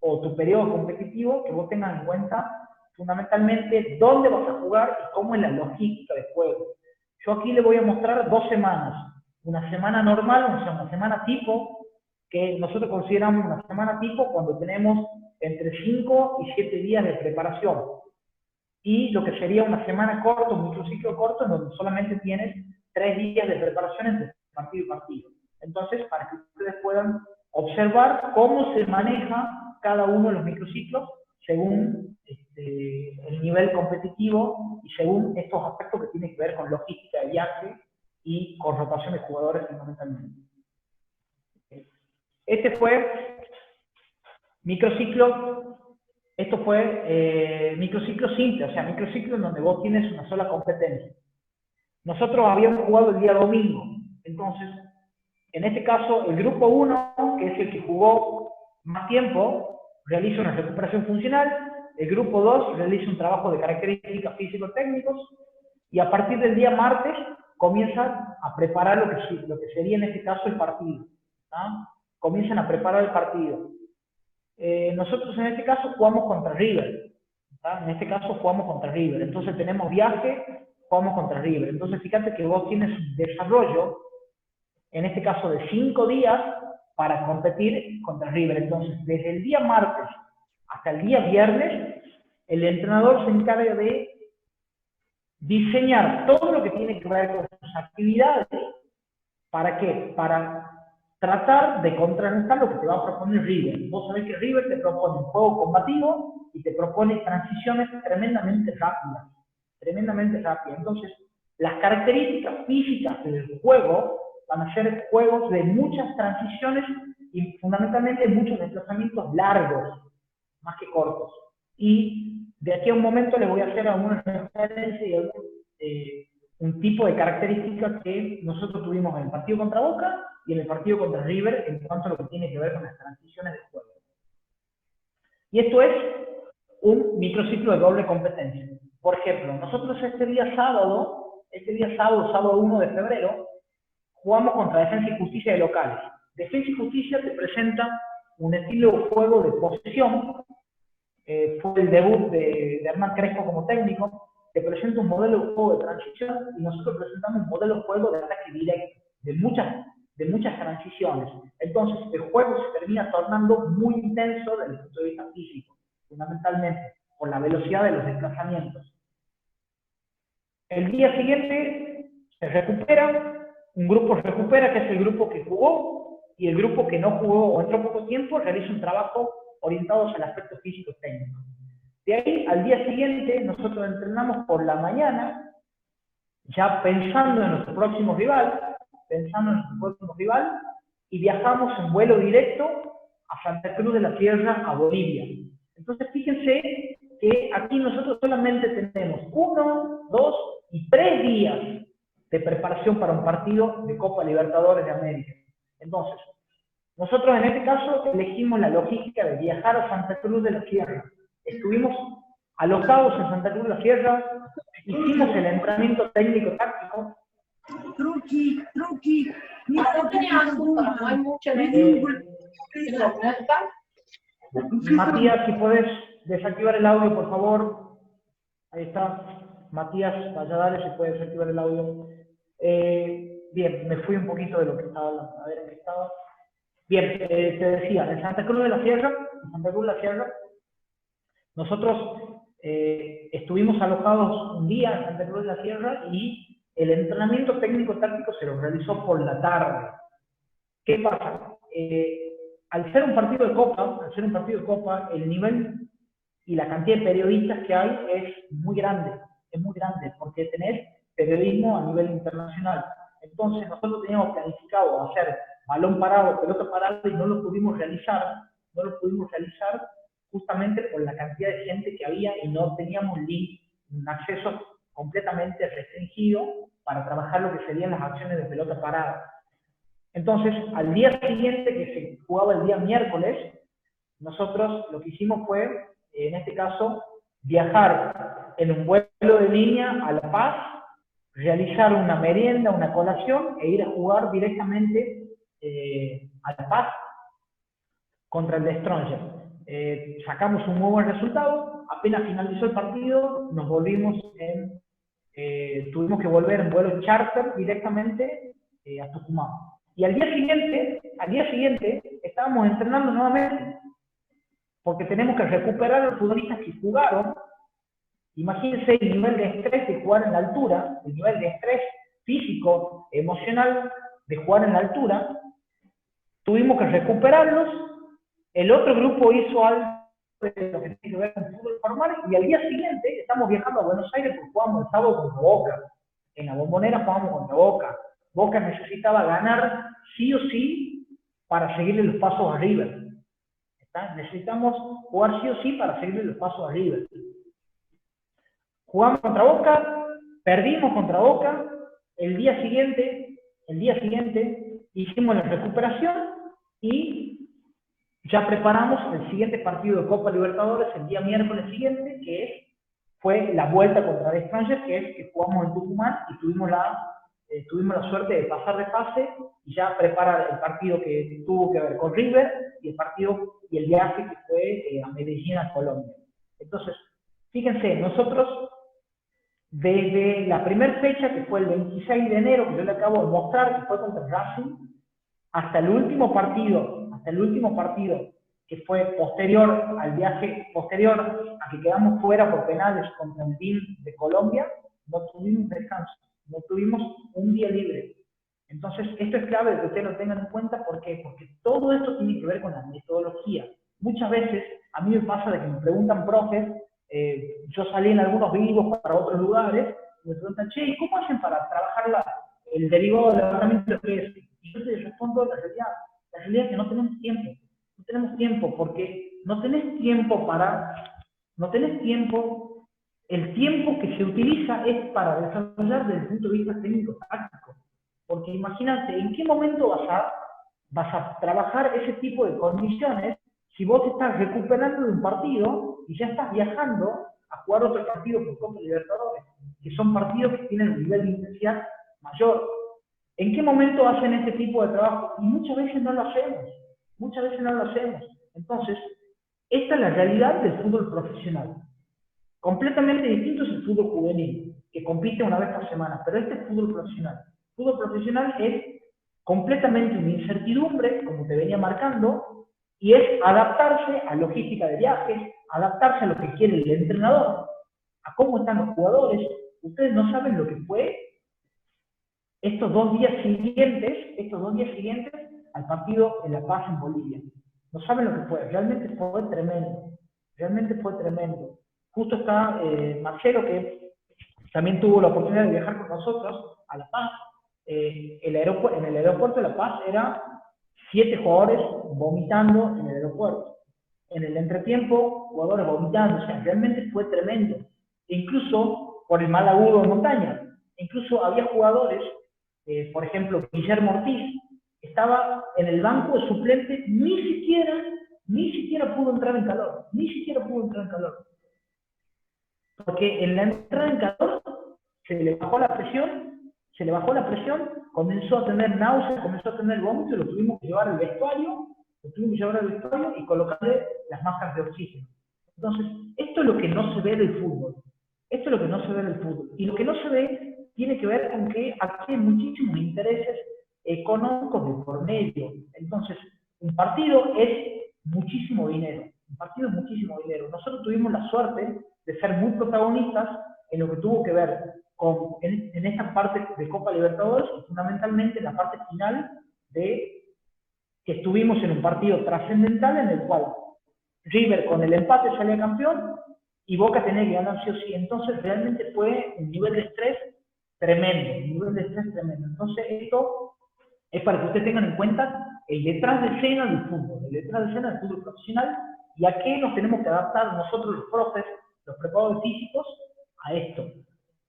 o tu periodo competitivo, que vos tengas en cuenta fundamentalmente dónde vas a jugar y cómo es la logística de juego. Yo aquí le voy a mostrar 2 semanas. Una semana normal, o sea, una semana tipo, que nosotros consideramos una semana tipo cuando tenemos entre 5 y 7 días de preparación. Y lo que sería una semana corta, un microciclo corto, donde solamente tienes 3 días de preparación entre partido y partido. Entonces, para que ustedes puedan observar cómo se maneja cada uno de los microciclos según el nivel competitivo y según estos aspectos que tienen que ver con logística de viaje y con rotación de jugadores fundamentalmente. Este fue microciclo, esto fue microciclo simple, o sea, microciclo en donde vos tienes una sola competencia. Nosotros habíamos jugado el día domingo, entonces, en este caso, el grupo 1, que es el que jugó más tiempo, realiza una recuperación funcional, el grupo 2 realiza un trabajo de características físico-técnicos, y a partir del día martes comienzan a preparar lo que sería en este caso el partido. ¿Ah? Comienzan a preparar el partido. Nosotros en este caso jugamos contra River. ¿Ah? En este caso jugamos contra River. Entonces tenemos viaje, jugamos contra River. Entonces fíjate que vos tienes un desarrollo, en este caso de 5 días, para competir contra River. Entonces, desde el día martes hasta el día viernes, el entrenador se encarga de diseñar todo lo que tiene que ver con sus actividades. ¿Para qué? Para tratar de contrarrestar lo que te va a proponer River. Vos sabés que River te propone un juego combativo y te propone transiciones tremendamente rápidas. Entonces, las características físicas del juego van a ser juegos de muchas transiciones y fundamentalmente muchos desplazamientos largos, más que cortos. Y de aquí a un momento les voy a hacer algunas referencias y un tipo de características que nosotros tuvimos en el partido contra Boca y en el partido contra River en cuanto a lo que tiene que ver con las transiciones de juego. Y esto es un microciclo de doble competencia. Por ejemplo, nosotros este día sábado 1 de febrero, jugamos contra Defensa y Justicia de locales. Defensa y Justicia te presenta un estilo de juego de posesión. Fue el debut de Hernán Crespo como técnico. Te presenta un modelo de juego de transición y nosotros presentamos un modelo de juego de ataque directo, de muchas transiciones. Entonces, el juego se termina tornando muy intenso desde el punto de vista físico, fundamentalmente por la velocidad de los desplazamientos. El día siguiente se recupera. Un grupo recupera, que es el grupo que jugó, y el grupo que no jugó o entró poco tiempo realiza un trabajo orientado al aspecto físico-técnico. De ahí, al día siguiente, nosotros entrenamos por la mañana, ya pensando en nuestro próximo rival, y viajamos en vuelo directo a Santa Cruz de la Sierra, a Bolivia. Entonces, fíjense que aquí nosotros solamente tenemos 1, 2 y 3 días de preparación para un partido de Copa Libertadores de América. Entonces, nosotros en este caso elegimos la logística de viajar a Santa Cruz de la Sierra. Estuvimos alojados en Santa Cruz de la Sierra, hicimos el entrenamiento técnico-táctico, Truqui. No tenía azúcar, no hay mucho en el... Matías, si puedes desactivar el audio, por favor. Ahí está. Matías Valladares, si puedes desactivar el audio. Bien, me fui un poquito de lo que estaba hablando. A ver en qué estaba. Bien, te decía, en Santa Cruz de la Sierra, nosotros estuvimos alojados un día en Santa Cruz de la Sierra y el entrenamiento técnico-táctico se lo realizó por la tarde. ¿Qué pasa? Al ser un partido de Copa, el nivel y la cantidad de periodistas que hay es muy grande, porque tenés periodismo a nivel internacional. Entonces nosotros teníamos planificado hacer balón parado, pelota parada, y no lo pudimos realizar justamente por la cantidad de gente que había y no teníamos un acceso completamente restringido para trabajar lo que serían las acciones de pelota parada. Entonces, al día siguiente, que se jugaba el día miércoles, nosotros lo que hicimos fue, en este caso, viajar en un vuelo de línea a La Paz, realizar una merienda, una colación e ir a jugar directamente a La Paz contra el de Stronger. Sacamos un muy buen resultado, apenas finalizó el partido, nos volvimos tuvimos que volver en vuelo charter directamente a Tucumán. Y al día siguiente estábamos entrenando nuevamente, porque tenemos que recuperar a los futbolistas que jugaron. Imagínense el nivel de estrés de jugar en la altura, el nivel de estrés físico, emocional de jugar en la altura. Tuvimos que recuperarlos. El otro grupo hizo algo de lo que tiene que ver con fútbol formal, y al día siguiente estamos viajando a Buenos Aires porque jugamos el sábado contra Boca. En la Bombonera jugamos contra Boca. Boca necesitaba ganar sí o sí para seguirle los pasos a River. Necesitamos jugar sí o sí para seguirle los pasos a River. Jugamos contra Boca, perdimos contra Boca. El día siguiente hicimos la recuperación y ya preparamos el siguiente partido de Copa Libertadores el día miércoles siguiente, fue la vuelta contra The Strongest, que jugamos en Tucumán, y tuvimos la suerte de pasar de fase y ya preparar el partido que tuvo que ver con River y el viaje que fue a Medellín, a Colombia. Entonces, fíjense, nosotros desde la primera fecha, que fue el 26 de enero, que yo le acabo de mostrar, que fue contra Racing, hasta el último partido, que fue posterior al viaje, posterior a que quedamos fuera por penales contra el BIM de Colombia, no tuvimos descanso, no tuvimos un día libre. Entonces, esto es clave de que ustedes lo tengan en cuenta. ¿Por qué? Porque todo esto tiene que ver con la metodología. Muchas veces, a mí me pasa de que me preguntan, profes, yo salí en algunos vivos para otros lugares, y me preguntan, che, ¿cómo hacen para trabajar el derivado del levantamiento de peso? Y yo les respondo la realidad es que no tenemos tiempo, porque no tenés tiempo, el tiempo que se utiliza es para desarrollar desde el punto de vista técnico-táctico. Porque imagínate, ¿en qué momento vas a trabajar ese tipo de condiciones si vos estás recuperando de un partido y ya estás viajando a jugar otro partido por Copa Libertadores, que son partidos que tienen un nivel de intensidad mayor? ¿En qué momento hacen este tipo de trabajo? Y muchas veces no lo hacemos. Entonces, esta es la realidad del fútbol profesional. Completamente distinto es el fútbol juvenil, que compite una vez por semana, pero este es fútbol profesional. El fútbol profesional es completamente una incertidumbre, como te venía marcando, y es adaptarse a logística de viajes, adaptarse a lo que quiere el entrenador, a cómo están los jugadores. Ustedes no saben lo que fue estos dos días siguientes al partido en La Paz, en Bolivia. No saben lo que fue, realmente fue tremendo. Justo está Marcelo, que también tuvo la oportunidad de viajar con nosotros a La Paz. En el aeropuerto de La Paz era 7 jugadores vomitando en el aeropuerto. En el entretiempo, jugadores vomitando. O sea, realmente fue tremendo. E incluso por el mal agudo de montaña. Incluso había jugadores, por ejemplo, Guillermo Ortiz, estaba en el banco de suplente, ni siquiera pudo entrar en calor. Porque en la entrada en calor se le bajó la presión, se le bajó la presión, comenzó a tener náuseas, comenzó a tener vómitos, lo tuvimos que llevar al vestuario, y colocarle las máscaras de oxígeno. Entonces, esto es lo que no se ve del fútbol. Esto es lo que no se ve del fútbol. Y lo que no se ve tiene que ver con que aquí hay muchísimos intereses económicos de por medio. Entonces, un partido es muchísimo dinero. Un partido es muchísimo dinero. Nosotros tuvimos la suerte de ser muy protagonistas en lo que tuvo que ver con, en esta parte de Copa Libertadores y fundamentalmente en la parte final de que estuvimos en un partido trascendental en el cual River con el empate salía campeón y Boca tenía que ganar sí o sí. Entonces realmente fue un nivel de estrés tremendo, Entonces esto es para que ustedes tengan en cuenta el detrás de escena del fútbol, profesional, y a qué nos tenemos que adaptar nosotros los profes, los preparadores físicos, a esto.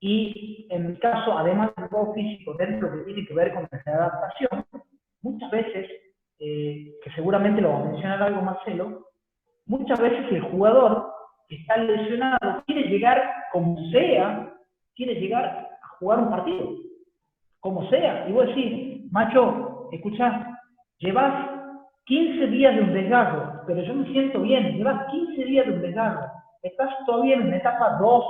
Y en mi caso, además del preparado físico, dentro de lo que tiene que ver con la adaptación, muchas veces, que seguramente lo va a mencionar algo Marcelo, muchas veces el jugador que está lesionado quiere llegar como sea, quiere llegar a jugar un partido, como sea. Y vos decís, macho, escuchá, llevas 15 días de un desgarro, pero yo me siento bien, llevas 15 días de un desgarro, estás todavía en una etapa 2,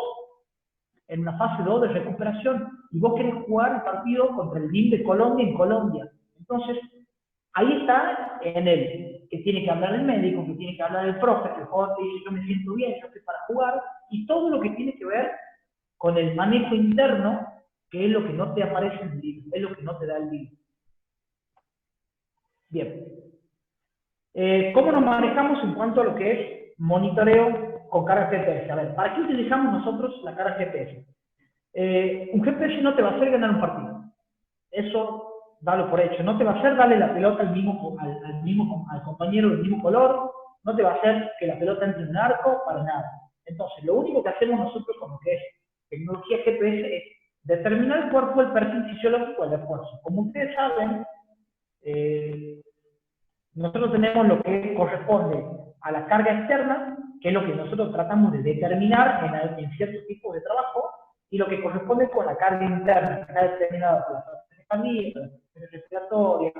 en una fase 2 de recuperación, y vos querés jugar el partido contra el LIM de Colombia en Colombia. Entonces, ahí está en él, que tiene que hablar el médico, que tiene que hablar el profe, que el jugador te dice, yo me siento bien, yo estoy para jugar, y todo lo que tiene que ver con el manejo interno, que es lo que no te aparece en el libro, es lo que no te da el libro. Bien. ¿Cómo nos manejamos en cuanto a lo que es monitoreo con carga GPS? A ver, ¿para qué utilizamos nosotros la carga GPS? Un GPS no te va a hacer ganar un partido. Eso, dalo por hecho. No te va a hacer darle la pelota al compañero del mismo color, no te va a hacer que la pelota entre en un arco, para nada. Entonces, lo único que hacemos nosotros con lo que es tecnología GPS es determinar cuál fue el perfil fisiológico del esfuerzo. Como ustedes saben, nosotros tenemos lo que corresponde a la carga externa, que es lo que nosotros tratamos de determinar en ciertos tipos de trabajo, y lo que corresponde con la carga interna, que está determinada por la familia, la respiratoria,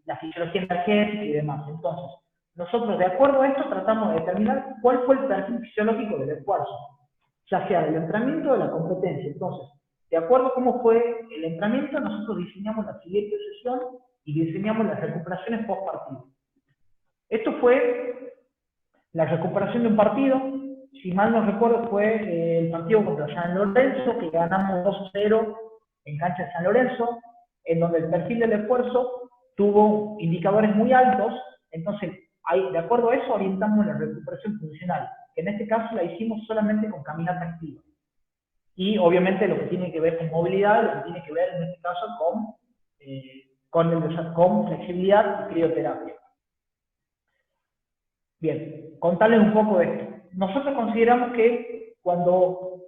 la fisiología energética y demás. Entonces, nosotros de acuerdo a esto tratamos de determinar cuál fue el perfil fisiológico del esfuerzo, ya sea del entrenamiento o de la competencia. Entonces, de acuerdo a cómo fue el entrenamiento, nosotros diseñamos la siguiente sesión y diseñamos las recuperaciones post partido. Esto fue la recuperación de un partido. Si mal no recuerdo, fue el partido contra San Lorenzo, que ganamos 2-0 en cancha de San Lorenzo, en donde el perfil del esfuerzo tuvo indicadores muy altos. Entonces, ahí, de acuerdo a eso, orientamos la recuperación funcional, que en este caso la hicimos solamente con caminata activa. Y obviamente lo que tiene que ver con movilidad, lo que tiene que ver en este caso con flexibilidad y crioterapia. Bien, contarles un poco de esto. Nosotros consideramos que cuando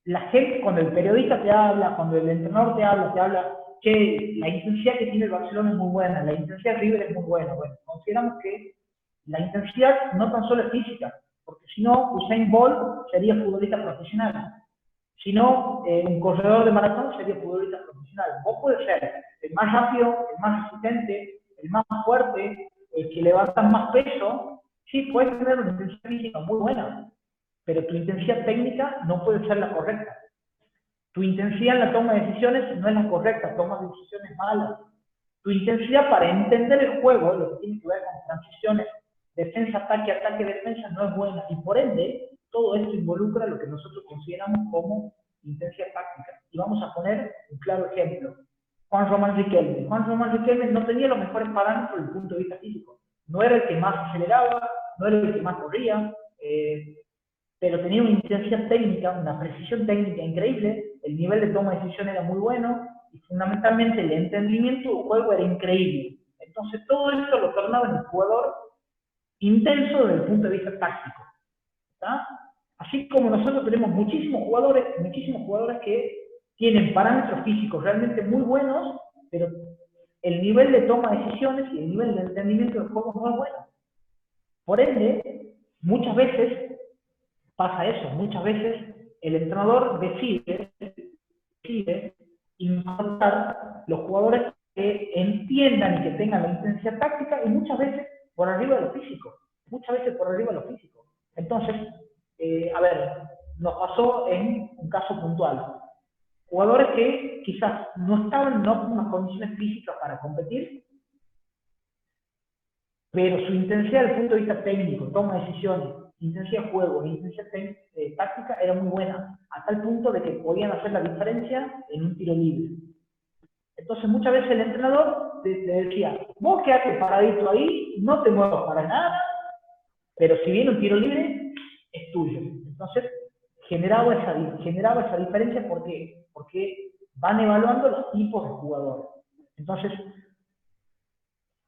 el periodista te habla, cuando el entrenador te habla que la intensidad que tiene el Barcelona es muy buena, la intensidad de River es muy buena. Bueno, consideramos que la intensidad no tan solo es física, porque si no, Usain Bolt sería futbolista profesional. Si no, un corredor de maratón sería futbolista profesional. Vos podés ser el más rápido, el más resistente, el más fuerte, el que levanta más peso. Sí, puedes tener una intensidad física muy buena, pero tu intensidad técnica no puede ser la correcta. Tu intensidad en la toma de decisiones no es la correcta, tomas decisiones malas. Tu intensidad para entender el juego, lo que tiene que ver con transiciones, defensa, ataque, defensa, no es buena. Y por ende, todo esto involucra lo que nosotros consideramos como intensidad táctica. Y vamos a poner un claro ejemplo. Juan Román Riquelme. Juan Román Riquelme no tenía los mejores parámetros desde el punto de vista físico. No era el que más aceleraba, no era el que más corría, pero tenía una intensidad técnica, una precisión técnica increíble, el nivel de toma de decisión era muy bueno, y fundamentalmente el entendimiento del juego era increíble. Entonces todo esto lo tornaba en un jugador intenso desde el punto de vista táctico. ¿Está? Así como nosotros tenemos muchísimos jugadores que tienen parámetros físicos realmente muy buenos, pero el nivel de toma de decisiones y el nivel de entendimiento del juego no es bueno. Por ende, muchas veces pasa eso, muchas veces el entrenador decide incorporar los jugadores que entiendan y que tengan la intensidad táctica y muchas veces por arriba de lo físico. Muchas veces por arriba de lo físico. Entonces, a ver, nos pasó en un caso puntual. Jugadores que quizás no estaban en óptimas condiciones físicas para competir, pero su intensidad desde el punto de vista técnico, toma de decisiones, intensidad de juego, intensidad táctica era muy buena, a tal punto de que podían hacer la diferencia en un tiro libre. Entonces muchas veces el entrenador te decía, vos quedate paradito ahí, no te muevas para nada, pero si viene un tiro libre, es tuyo. Entonces generaba esa diferencia, ¿por qué? Porque van evaluando los tipos de jugadores. Entonces,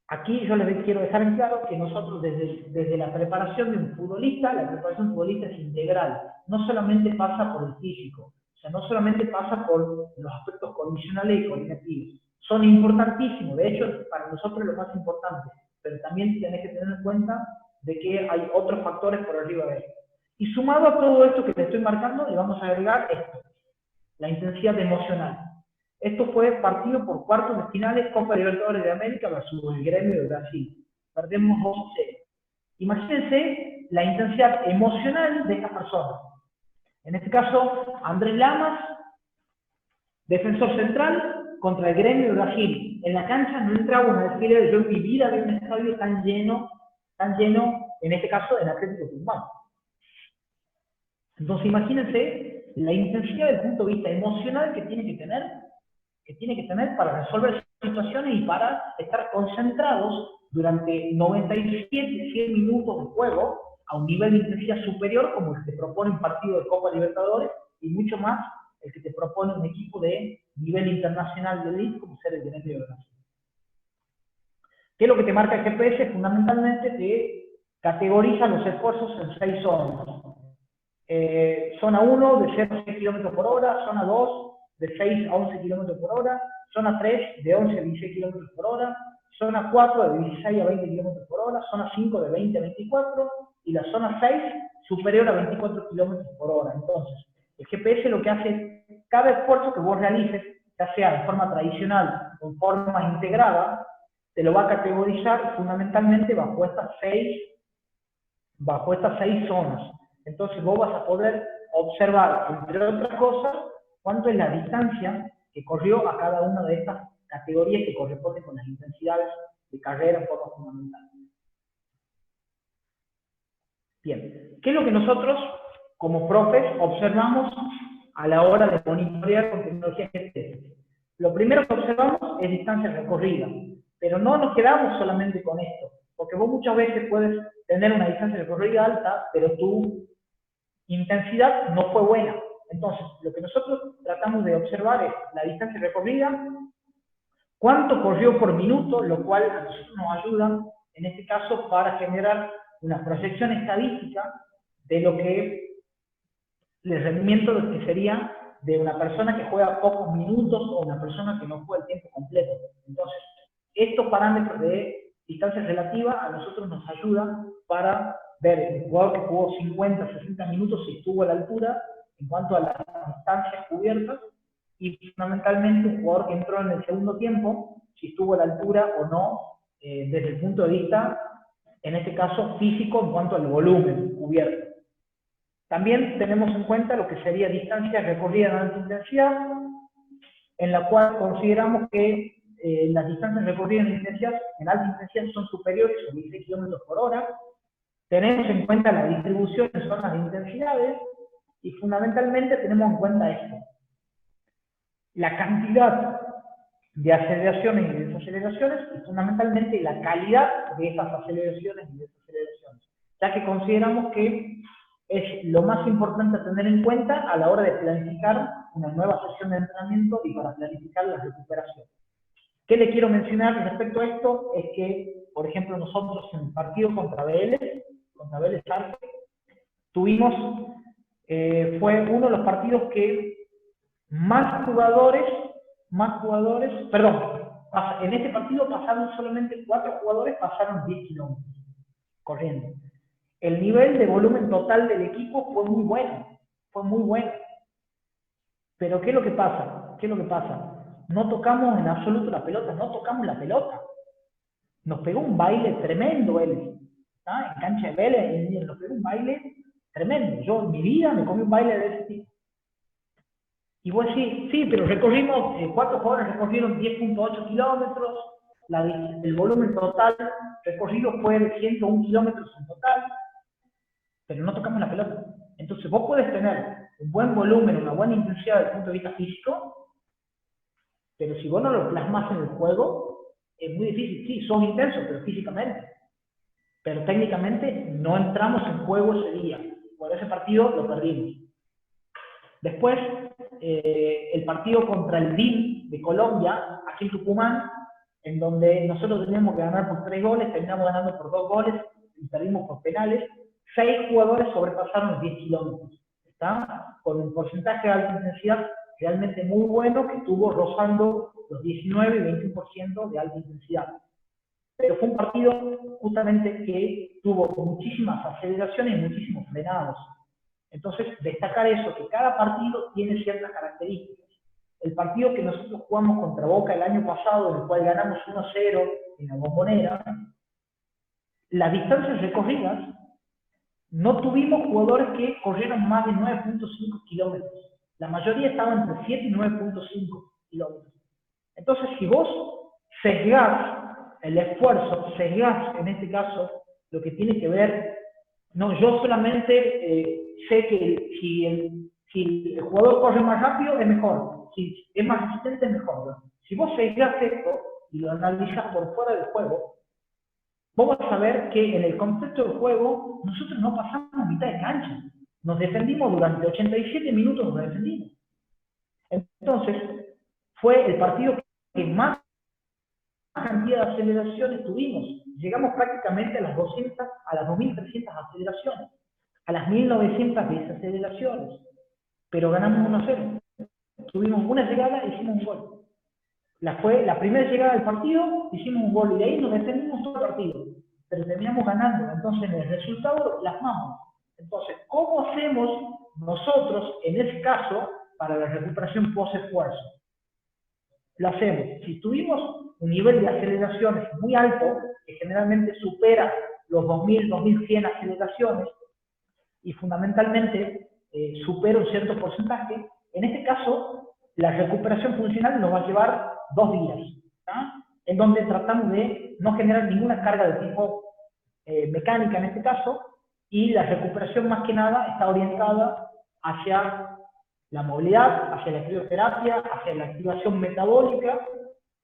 aquí yo les quiero dejar en claro que nosotros desde la preparación de un futbolista, la preparación de un futbolista es integral, no solamente pasa por el físico, o sea, no solamente pasa por los aspectos condicionales y coordinativos, son importantísimos, de hecho para nosotros es lo más importante, pero también tenés que tener en cuenta de que hay otros factores por arriba de esto. Y sumado a todo esto que te estoy marcando, le vamos a agregar esto, la intensidad emocional. Esto fue partido por cuartos de finales Copa Libertadores de América versus el Gremio de Brasil. Perdemos 2-0. Imagínense la intensidad emocional de estas personas. En este caso, Andrés Lamas, defensor central, contra el Gremio de Brasil. En la cancha no entraba una desfile, yo en mi vida vi un estadio tan lleno, en este caso, del Atlético Tucumán. Entonces, imagínense la intensidad desde el punto de vista emocional que tiene que tener para resolver situaciones y para estar concentrados durante 97, 100 minutos de juego a un nivel de intensidad superior como el que te propone un partido de Copa Libertadores y mucho más el que te propone un equipo de nivel internacional de elite como ser el Gremio de Brasil. ¿Qué es lo que te marca el GPS? Fundamentalmente te categoriza los esfuerzos en 6 zonas. Zona 1 de 0 a 6 km por hora, zona 2 de 6 a 11 km por hora, zona 3 de 11 a 16 km por hora, zona 4 de 16 a 20 km por hora, zona 5 de 20 a 24 y la zona 6 superior a 24 km por hora. Entonces, el GPS lo que hace es, cada esfuerzo que vos realices, ya sea de forma tradicional o en forma integrada, te lo va a categorizar fundamentalmente bajo estas 6 zonas. Entonces vos vas a poder observar, entre otras cosas, cuánto es la distancia que corrió a cada una de estas categorías que corresponden con las intensidades de carrera en forma fundamental. Bien, ¿qué es lo que nosotros, como profes, observamos a la hora de monitorear con tecnología GPS? Lo primero que observamos es distancia recorrida, pero no nos quedamos solamente con esto, porque vos muchas veces puedes tener una distancia recorrida alta, pero tu intensidad no fue buena. Entonces, lo que nosotros tratamos de observar es la distancia recorrida, cuánto corrió por minuto, lo cual a nosotros nos ayuda, en este caso, para generar una proyección estadística de lo que el rendimiento que sería de una persona que juega pocos minutos o una persona que no juega el tiempo completo. Entonces, estos parámetros de distancia relativa a nosotros nos ayudan para ver el jugador que jugó 50, 60 minutos si estuvo a la altura en cuanto a las distancias cubiertas y fundamentalmente un jugador que entró en el segundo tiempo si estuvo a la altura o no desde el punto de vista, en este caso, físico en cuanto al volumen cubierto. También tenemos en cuenta lo que sería distancia recorrida en alta intensidad, en la cual consideramos que las distancias recorridas en alta intensidad son superiores a 16 km por hora. Tenemos en cuenta la distribución en zonas de intensidades y fundamentalmente tenemos en cuenta esto. La cantidad de aceleraciones y desaceleraciones y fundamentalmente la calidad de esas aceleraciones y desaceleraciones, ya que consideramos que es lo más importante a tener en cuenta a la hora de planificar una nueva sesión de entrenamiento y para planificar la recuperación. ¿Qué le quiero mencionar respecto a esto? Es que, por ejemplo, nosotros en el partido contra Vélez Arce, tuvimos, fue uno de los partidos que en este partido pasaron solamente 4 jugadores, pasaron 10 kilómetros corriendo. El nivel de volumen total del equipo fue muy bueno, Pero ¿qué es lo que pasa? no tocamos en absoluto la pelota, no tocamos la pelota. Nos pegó un baile tremendo él, ¿tá? En cancha de Vélez, nos pegó un baile tremendo. Yo en mi vida me comí un baile de ese tipo. Y vos decís, sí, pero recorrimos, 4 jugadores recorrieron 10.8 kilómetros, el volumen total recorrido fue de 101 kilómetros en total, pero no tocamos la pelota. Entonces vos puedes tener un buen volumen, una buena intensidad desde el punto de vista físico, pero si vos no lo plasmas en el juego, es muy difícil. Sí, sos intenso, pero físicamente. Pero técnicamente no entramos en juego ese día. Por ese partido lo perdimos. Después, el partido contra el DIM de Colombia, aquí en Tucumán, en donde nosotros teníamos que ganar por 3 goles, terminamos ganando por 2 goles y perdimos por penales. 6 jugadores sobrepasaron los 10 kilómetros. ¿Está? Con un porcentaje de alta intensidad realmente muy bueno, que estuvo rozando los 19 y 21% de alta intensidad. Pero fue un partido justamente que tuvo muchísimas aceleraciones y muchísimos frenados. Entonces, destacar eso, que cada partido tiene ciertas características. El partido que nosotros jugamos contra Boca el año pasado, en el cual ganamos 1-0 en la Bombonera, las distancias recorridas, no tuvimos jugadores que corrieron más de 9.5 kilómetros. La mayoría estaban entre 7 y 9.5 kilómetros. Entonces, si vos sesgás el esfuerzo, sesgás en este caso lo que tiene que ver, no, yo solamente sé que si el jugador corre más rápido es mejor, si es más resistente es mejor, ¿no? Si vos sesgás esto y lo analizás por fuera del juego, vos vas a ver que en el concepto del juego nosotros no pasamos mitad de cancha. Nos defendimos durante 87 minutos, nos defendimos. Entonces, fue el partido que más cantidad de aceleraciones tuvimos. Llegamos prácticamente a las 200, a las 2.300 aceleraciones, a las 1.900 desaceleraciones, pero ganamos 1-0. Tuvimos una llegada y hicimos un gol. Fue la primera llegada del partido, hicimos un gol y de ahí nos defendimos todo el partido, pero terminamos ganando. Entonces, en el resultado lo plasmamos. Entonces, ¿cómo hacemos nosotros, en ese caso, para la recuperación post-esfuerzo? Lo hacemos. Si tuvimos un nivel de aceleraciones muy alto, que generalmente supera los 2.000, 2.100 aceleraciones, y fundamentalmente supera un cierto porcentaje, en este caso, la recuperación funcional nos va a llevar 2 días, ¿tá? En donde tratamos de no generar ninguna carga de tipo mecánica en este caso, y la recuperación más que nada está orientada hacia la movilidad, hacia la crioterapia, hacia la activación metabólica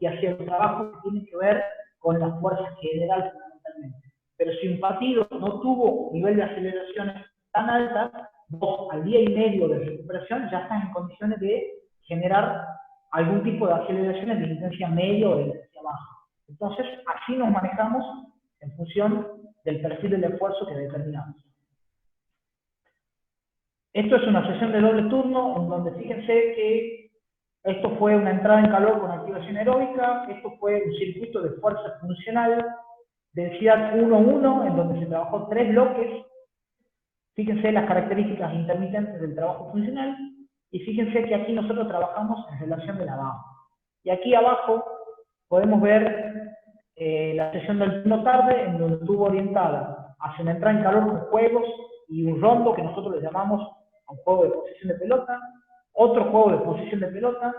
y hacia el trabajo que tiene que ver con la fuerza general fundamentalmente. Pero si un partido no tuvo un nivel de aceleraciones tan altas, vos al día y medio de recuperación ya estás en condiciones de generar algún tipo de aceleraciones de intensidad media o de intensidad baja. Entonces, así nos manejamos en función del perfil del esfuerzo que determinamos. Esto es una sesión de doble turno, en donde fíjense que esto fue una entrada en calor con activación aeróbica, esto fue un circuito de fuerza funcional, densidad 1-1, en donde se trabajó 3 bloques. Fíjense las características intermitentes del trabajo funcional, y fíjense que aquí nosotros trabajamos en relación de lavado. Y aquí abajo podemos ver la sesión del turno tarde, en donde estuvo orientada hacia una entrada en calor con juegos y un rondo que nosotros le llamamos a un juego de posesión de pelota, otro juego de posesión de pelota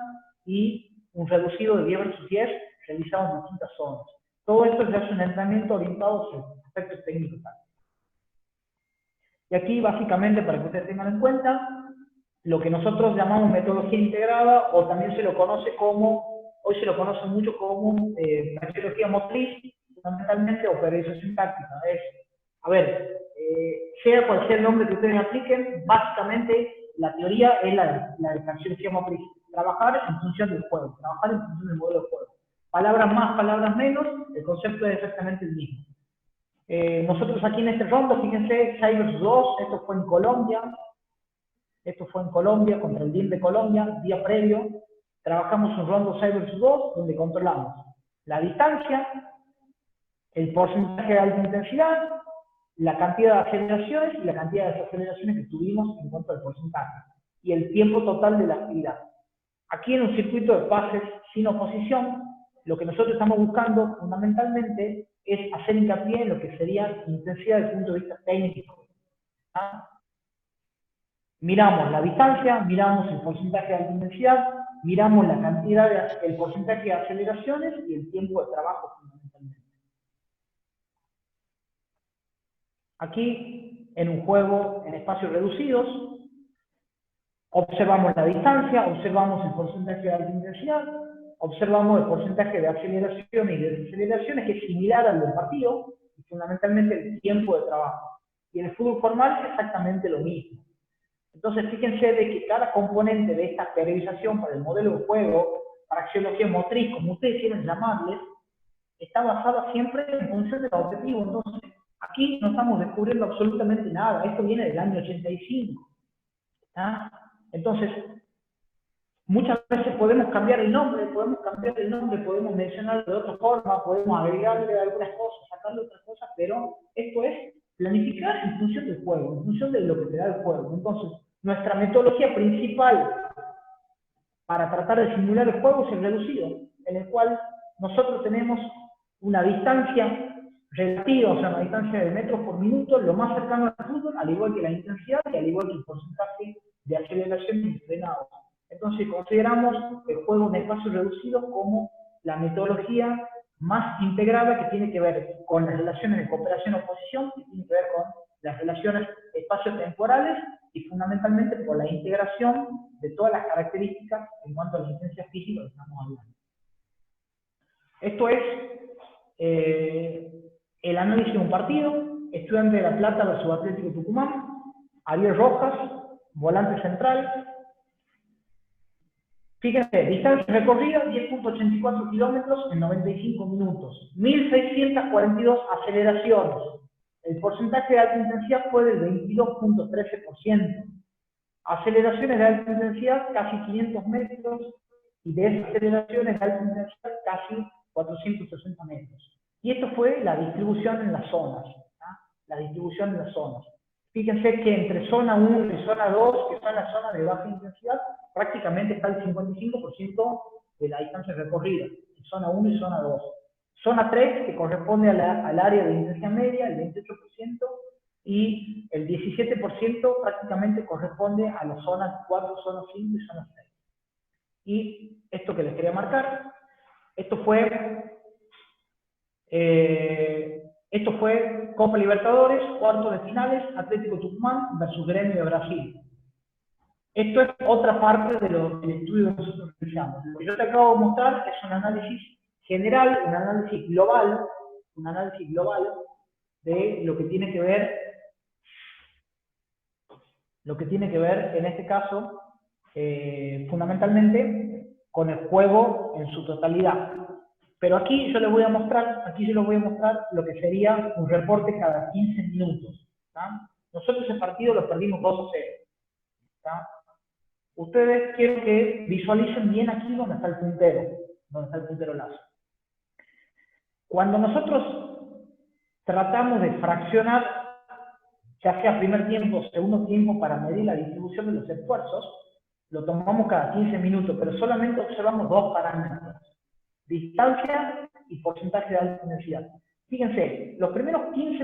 y un reducido de 10 versus 10 realizado en distintas zonas. Todo esto ya es un entrenamiento orientado hacia aspectos técnicos. Y aquí básicamente, para que ustedes tengan en cuenta, lo que nosotros llamamos metodología integrada, o también se lo conoce como, hoy se lo conoce mucho como praxeología motriz, fundamentalmente o periodización táctica. Es, a ver, sea cual sea el nombre que ustedes apliquen, básicamente la teoría es la de praxeología motriz. Trabajar en función del juego, trabajar en función del modelo de juego. Palabras más, palabras menos, el concepto es exactamente el mismo. Nosotros aquí en este rondo, fíjense, 6 versus 2, esto fue en Colombia. Esto fue en Colombia, contra el DIM de Colombia, día previo. Trabajamos un rondo 6 versus 2, donde controlamos la distancia, el porcentaje de alta intensidad, la cantidad de aceleraciones y la cantidad de desaceleraciones que tuvimos en cuanto al porcentaje, y el tiempo total de la actividad. Aquí en un circuito de pases sin oposición, lo que nosotros estamos buscando fundamentalmente es hacer hincapié en lo que sería intensidad desde el punto de vista técnico. ¿Ah? Miramos la distancia, miramos el porcentaje de alta intensidad, miramos la cantidad, el porcentaje de aceleraciones y el tiempo de trabajo fundamentalmente. Aquí, en un juego en espacios reducidos, observamos la distancia, observamos el porcentaje de alta intensidad, observamos el porcentaje de aceleraciones y de desaceleraciones, que es similar al del partido, y fundamentalmente el tiempo de trabajo. Y en el fútbol formal es exactamente lo mismo. Entonces, fíjense de que cada componente de esta periodización para el modelo de juego, para axiología motriz, como ustedes quieren llamarles, está basada siempre en función del objetivo. Entonces, aquí no estamos descubriendo absolutamente nada. Esto viene del año 85. ¿Ah? Entonces, muchas veces podemos cambiar el nombre, podemos mencionarlo de otra forma, podemos agregarle algunas cosas, sacarle otras cosas, pero esto es planificar en función del juego, en función de lo que te da el juego. Entonces, nuestra metodología principal para tratar de simular el juego es el reducido, en el cual nosotros tenemos una distancia relativa, o sea, una distancia de metros por minuto, lo más cercano al fútbol, al igual que la intensidad y al igual que el porcentaje de aceleración y frenado. Entonces consideramos el juego en espacio reducido como la metodología más integrada que tiene que ver con las relaciones de cooperación-oposición, que tiene que ver con las relaciones espacio-temporales y fundamentalmente con la integración de todas las características en cuanto a la intensidad física que estamos hablando. Esto es el análisis de un partido, Estudiante de La Plata versus Atlético Tucumán, Ariel Rojas, volante central. Fíjense, distancia recorrida 10.84 kilómetros en 95 minutos, 1.642 aceleraciones. El porcentaje de alta intensidad fue del 22.13%. Aceleraciones de alta intensidad casi 500 metros y desaceleraciones de alta intensidad casi 460 metros. Y esto fue la distribución en las zonas. La distribución en las zonas. Fíjense que entre zona 1 y zona 2, que son las zonas de baja intensidad, prácticamente está el 55% de la distancia recorrida, en zona 1 y zona 2. Zona 3, que corresponde al área de intensidad media, el 28%, y el 17% prácticamente corresponde a las zonas 4, zona 5 y zona 6. Y esto que les quería marcar, esto fue Copa Libertadores, cuartos de finales, Atlético Tucumán versus Gremio de Brasil. Esto es otra parte del estudio que nosotros realizamos. Lo que yo te acabo de mostrar es un análisis general, un análisis global de lo que tiene que ver, en este caso, fundamentalmente con el juego en su totalidad. Pero aquí yo les voy a mostrar, lo que sería un reporte cada 15 minutos. ¿Tá? Nosotros ese partido lo perdimos 2-0. ¿Tá? Ustedes quiero que visualicen bien aquí donde está el puntero lazo. Cuando nosotros tratamos de fraccionar, ya sea primer tiempo o segundo tiempo, para medir la distribución de los esfuerzos, lo tomamos cada 15 minutos, pero solamente observamos dos parámetros: distancia y porcentaje de alta intensidad. Fíjense, los primeros 15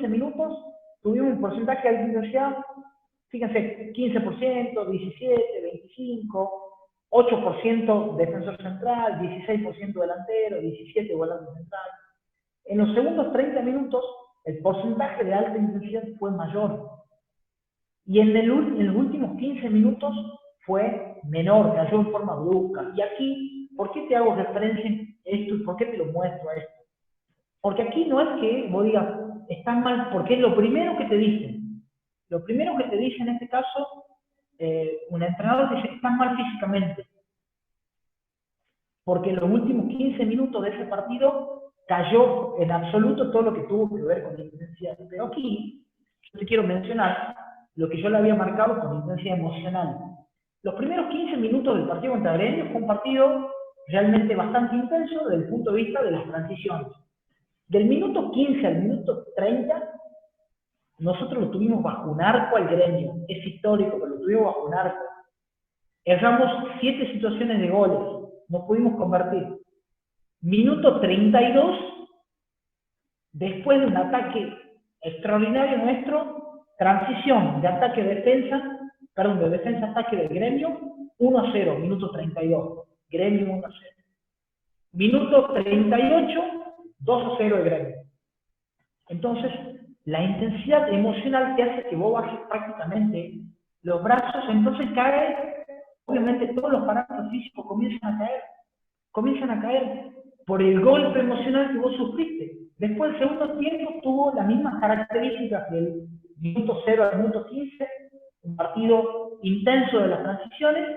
minutos tuvimos un porcentaje de alta intensidad, fíjense, 15%, 17%, 25%, 8% defensor central, 16% delantero, 17% volante central. En los segundos 30 minutos, el porcentaje de alta intensidad fue mayor. Y en los últimos 15 minutos fue menor, cayó en forma brusca. Y aquí, ¿por qué te hago referencia a esto y por qué te lo muestro a esto? Porque aquí no es que vos digas, están mal, porque es lo primero que te dicen. Lo primero que te dice en este caso, un entrenador dice, están mal físicamente. Porque en los últimos 15 minutos de ese partido cayó en absoluto todo lo que tuvo que ver con la intensidad. Pero aquí, yo te quiero mencionar lo que yo le había marcado con intensidad emocional. Los primeros 15 minutos del partido contra Gremio fue un partido realmente bastante intenso desde el punto de vista de las transiciones. Del minuto 15 al minuto 30, nosotros lo tuvimos bajo un arco al Gremio. Es histórico, pero lo tuvimos bajo un arco. Erramos 7 situaciones de goles, no pudimos convertir. Minuto 32, después de un ataque extraordinario nuestro, transición de ataque a defensa, perdón, de defensa a ataque del Gremio, 1-0, minuto 32, Gremio 1-0. Minuto 38, 2-0 el Gremio. Entonces, la intensidad emocional te hace que vos bajes prácticamente los brazos, entonces cae, obviamente todos los parámetros físicos comienzan a caer por el golpe emocional que vos sufriste. Después el segundo tiempo tuvo las mismas características del minuto 0 al minuto 15, un partido intenso de las transiciones,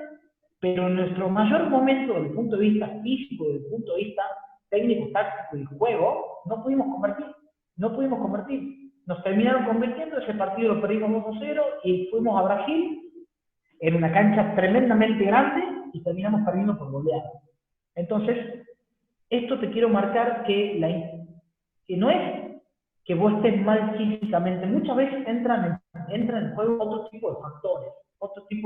pero en nuestro mayor momento desde el punto de vista físico, desde el punto de vista técnico, táctico y juego, no pudimos convertir. Nos terminaron convirtiendo, ese partido lo perdimos 2-0 y fuimos a Brasil en una cancha tremendamente grande y terminamos perdiendo por goleada. Entonces, esto te quiero marcar que no es que vos estés mal físicamente, muchas veces entran en juego otro tipo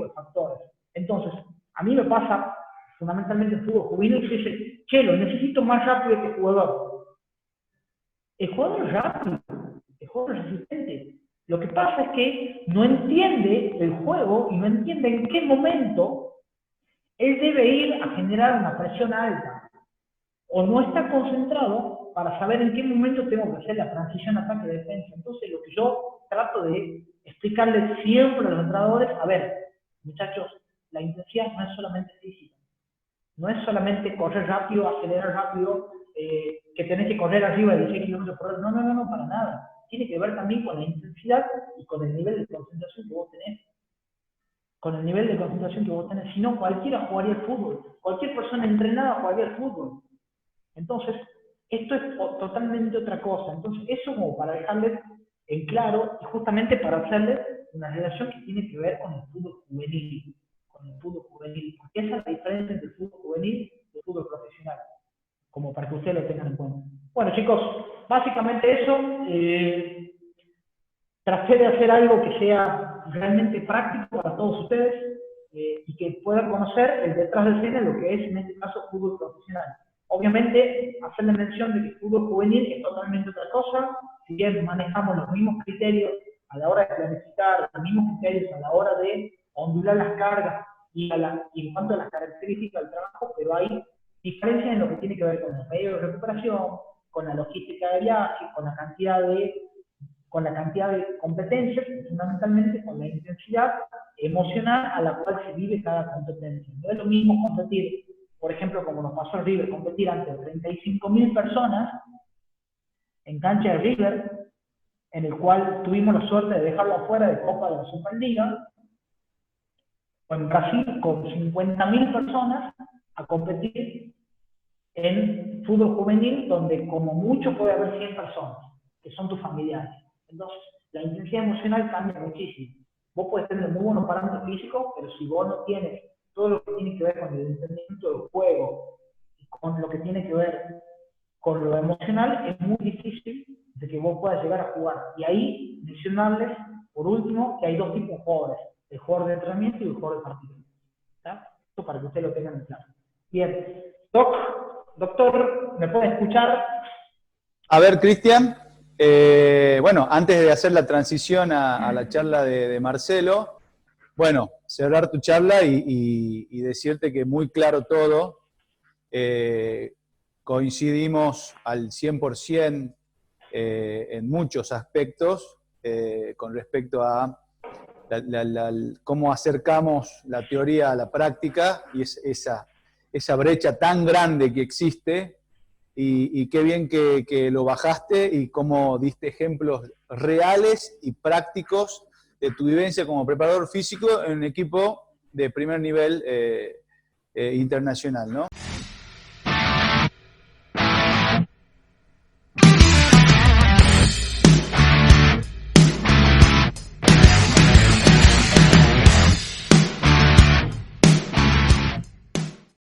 de factores. Entonces, a mí me pasa fundamentalmente en fútbol juvenil que dice, Chelo, necesito más rápido que jugador. El jugador es rápido, el jugador es resistente. Lo que pasa es que no entiende el juego y no entiende en qué momento él debe ir a generar una presión alta. O no está concentrado para saber en qué momento tengo que hacer la transición ataque-defensa. Entonces, lo que yo trato de explicarles siempre a los entrenadores, a ver, muchachos, la intensidad no es solamente física. No es solamente correr rápido, acelerar rápido, que tenés que correr arriba de 16 km por hora. No, para nada. Tiene que ver también con la intensidad y con el nivel de concentración que vos tenés. Si no, cualquiera jugaría al fútbol. Cualquier persona entrenada jugaría al fútbol. Entonces, esto es totalmente otra cosa. Entonces, eso como para dejarles en claro y justamente para hacerles una relación que tiene que ver con el fútbol juvenil. Porque esa es la diferencia entre el fútbol juvenil y el fútbol profesional. Como para que ustedes lo tengan en cuenta. Bueno, chicos, básicamente eso. Traté de hacer algo que sea realmente práctico para todos ustedes y que puedan conocer el detrás de escena, lo que es en este caso fútbol profesional. Obviamente, hacerle mención de que el fútbol juvenil es totalmente otra cosa, si bien manejamos los mismos criterios a la hora de planificar, los mismos criterios a la hora de ondular las cargas y en cuanto a las características del trabajo, pero hay diferencias en lo que tiene que ver con los medios de recuperación, con la logística de viaje, con la cantidad de competencias, y fundamentalmente con la intensidad emocional a la cual se vive cada competencia. No es lo mismo competir, por ejemplo, como nos pasó en River, competir ante 35.000 personas en cancha de River, en el cual tuvimos la suerte de dejarlo afuera de Copa de la Superliga, o en Brasil con 50.000 personas a competir en fútbol juvenil, donde como mucho puede haber 100 personas, que son tus familiares. Entonces, la intensidad emocional cambia muchísimo. Vos podés tener muy buenos parámetros físicos, pero si vos no tienes todo lo que tiene que ver con el entendimiento del juego, y con lo que tiene que ver con lo emocional, es muy difícil de que vos puedas llegar a jugar. Y ahí, mencionarles, por último, que hay dos tipos de jugadores, el jugador de entrenamiento y el jugador de partido. ¿Está? Esto para que ustedes lo tengan en claro. Bien. Doctor, ¿me puede escuchar? A ver, Cristian, bueno, antes de hacer la transición a la charla de Marcelo, bueno, cerrar tu charla y decirte que muy claro todo, coincidimos al 100% en muchos aspectos con respecto a cómo acercamos la teoría a la práctica y esa brecha tan grande que existe. Y qué bien que lo bajaste y cómo diste ejemplos reales y prácticos de tu vivencia como preparador físico en un equipo de primer nivel internacional, ¿no?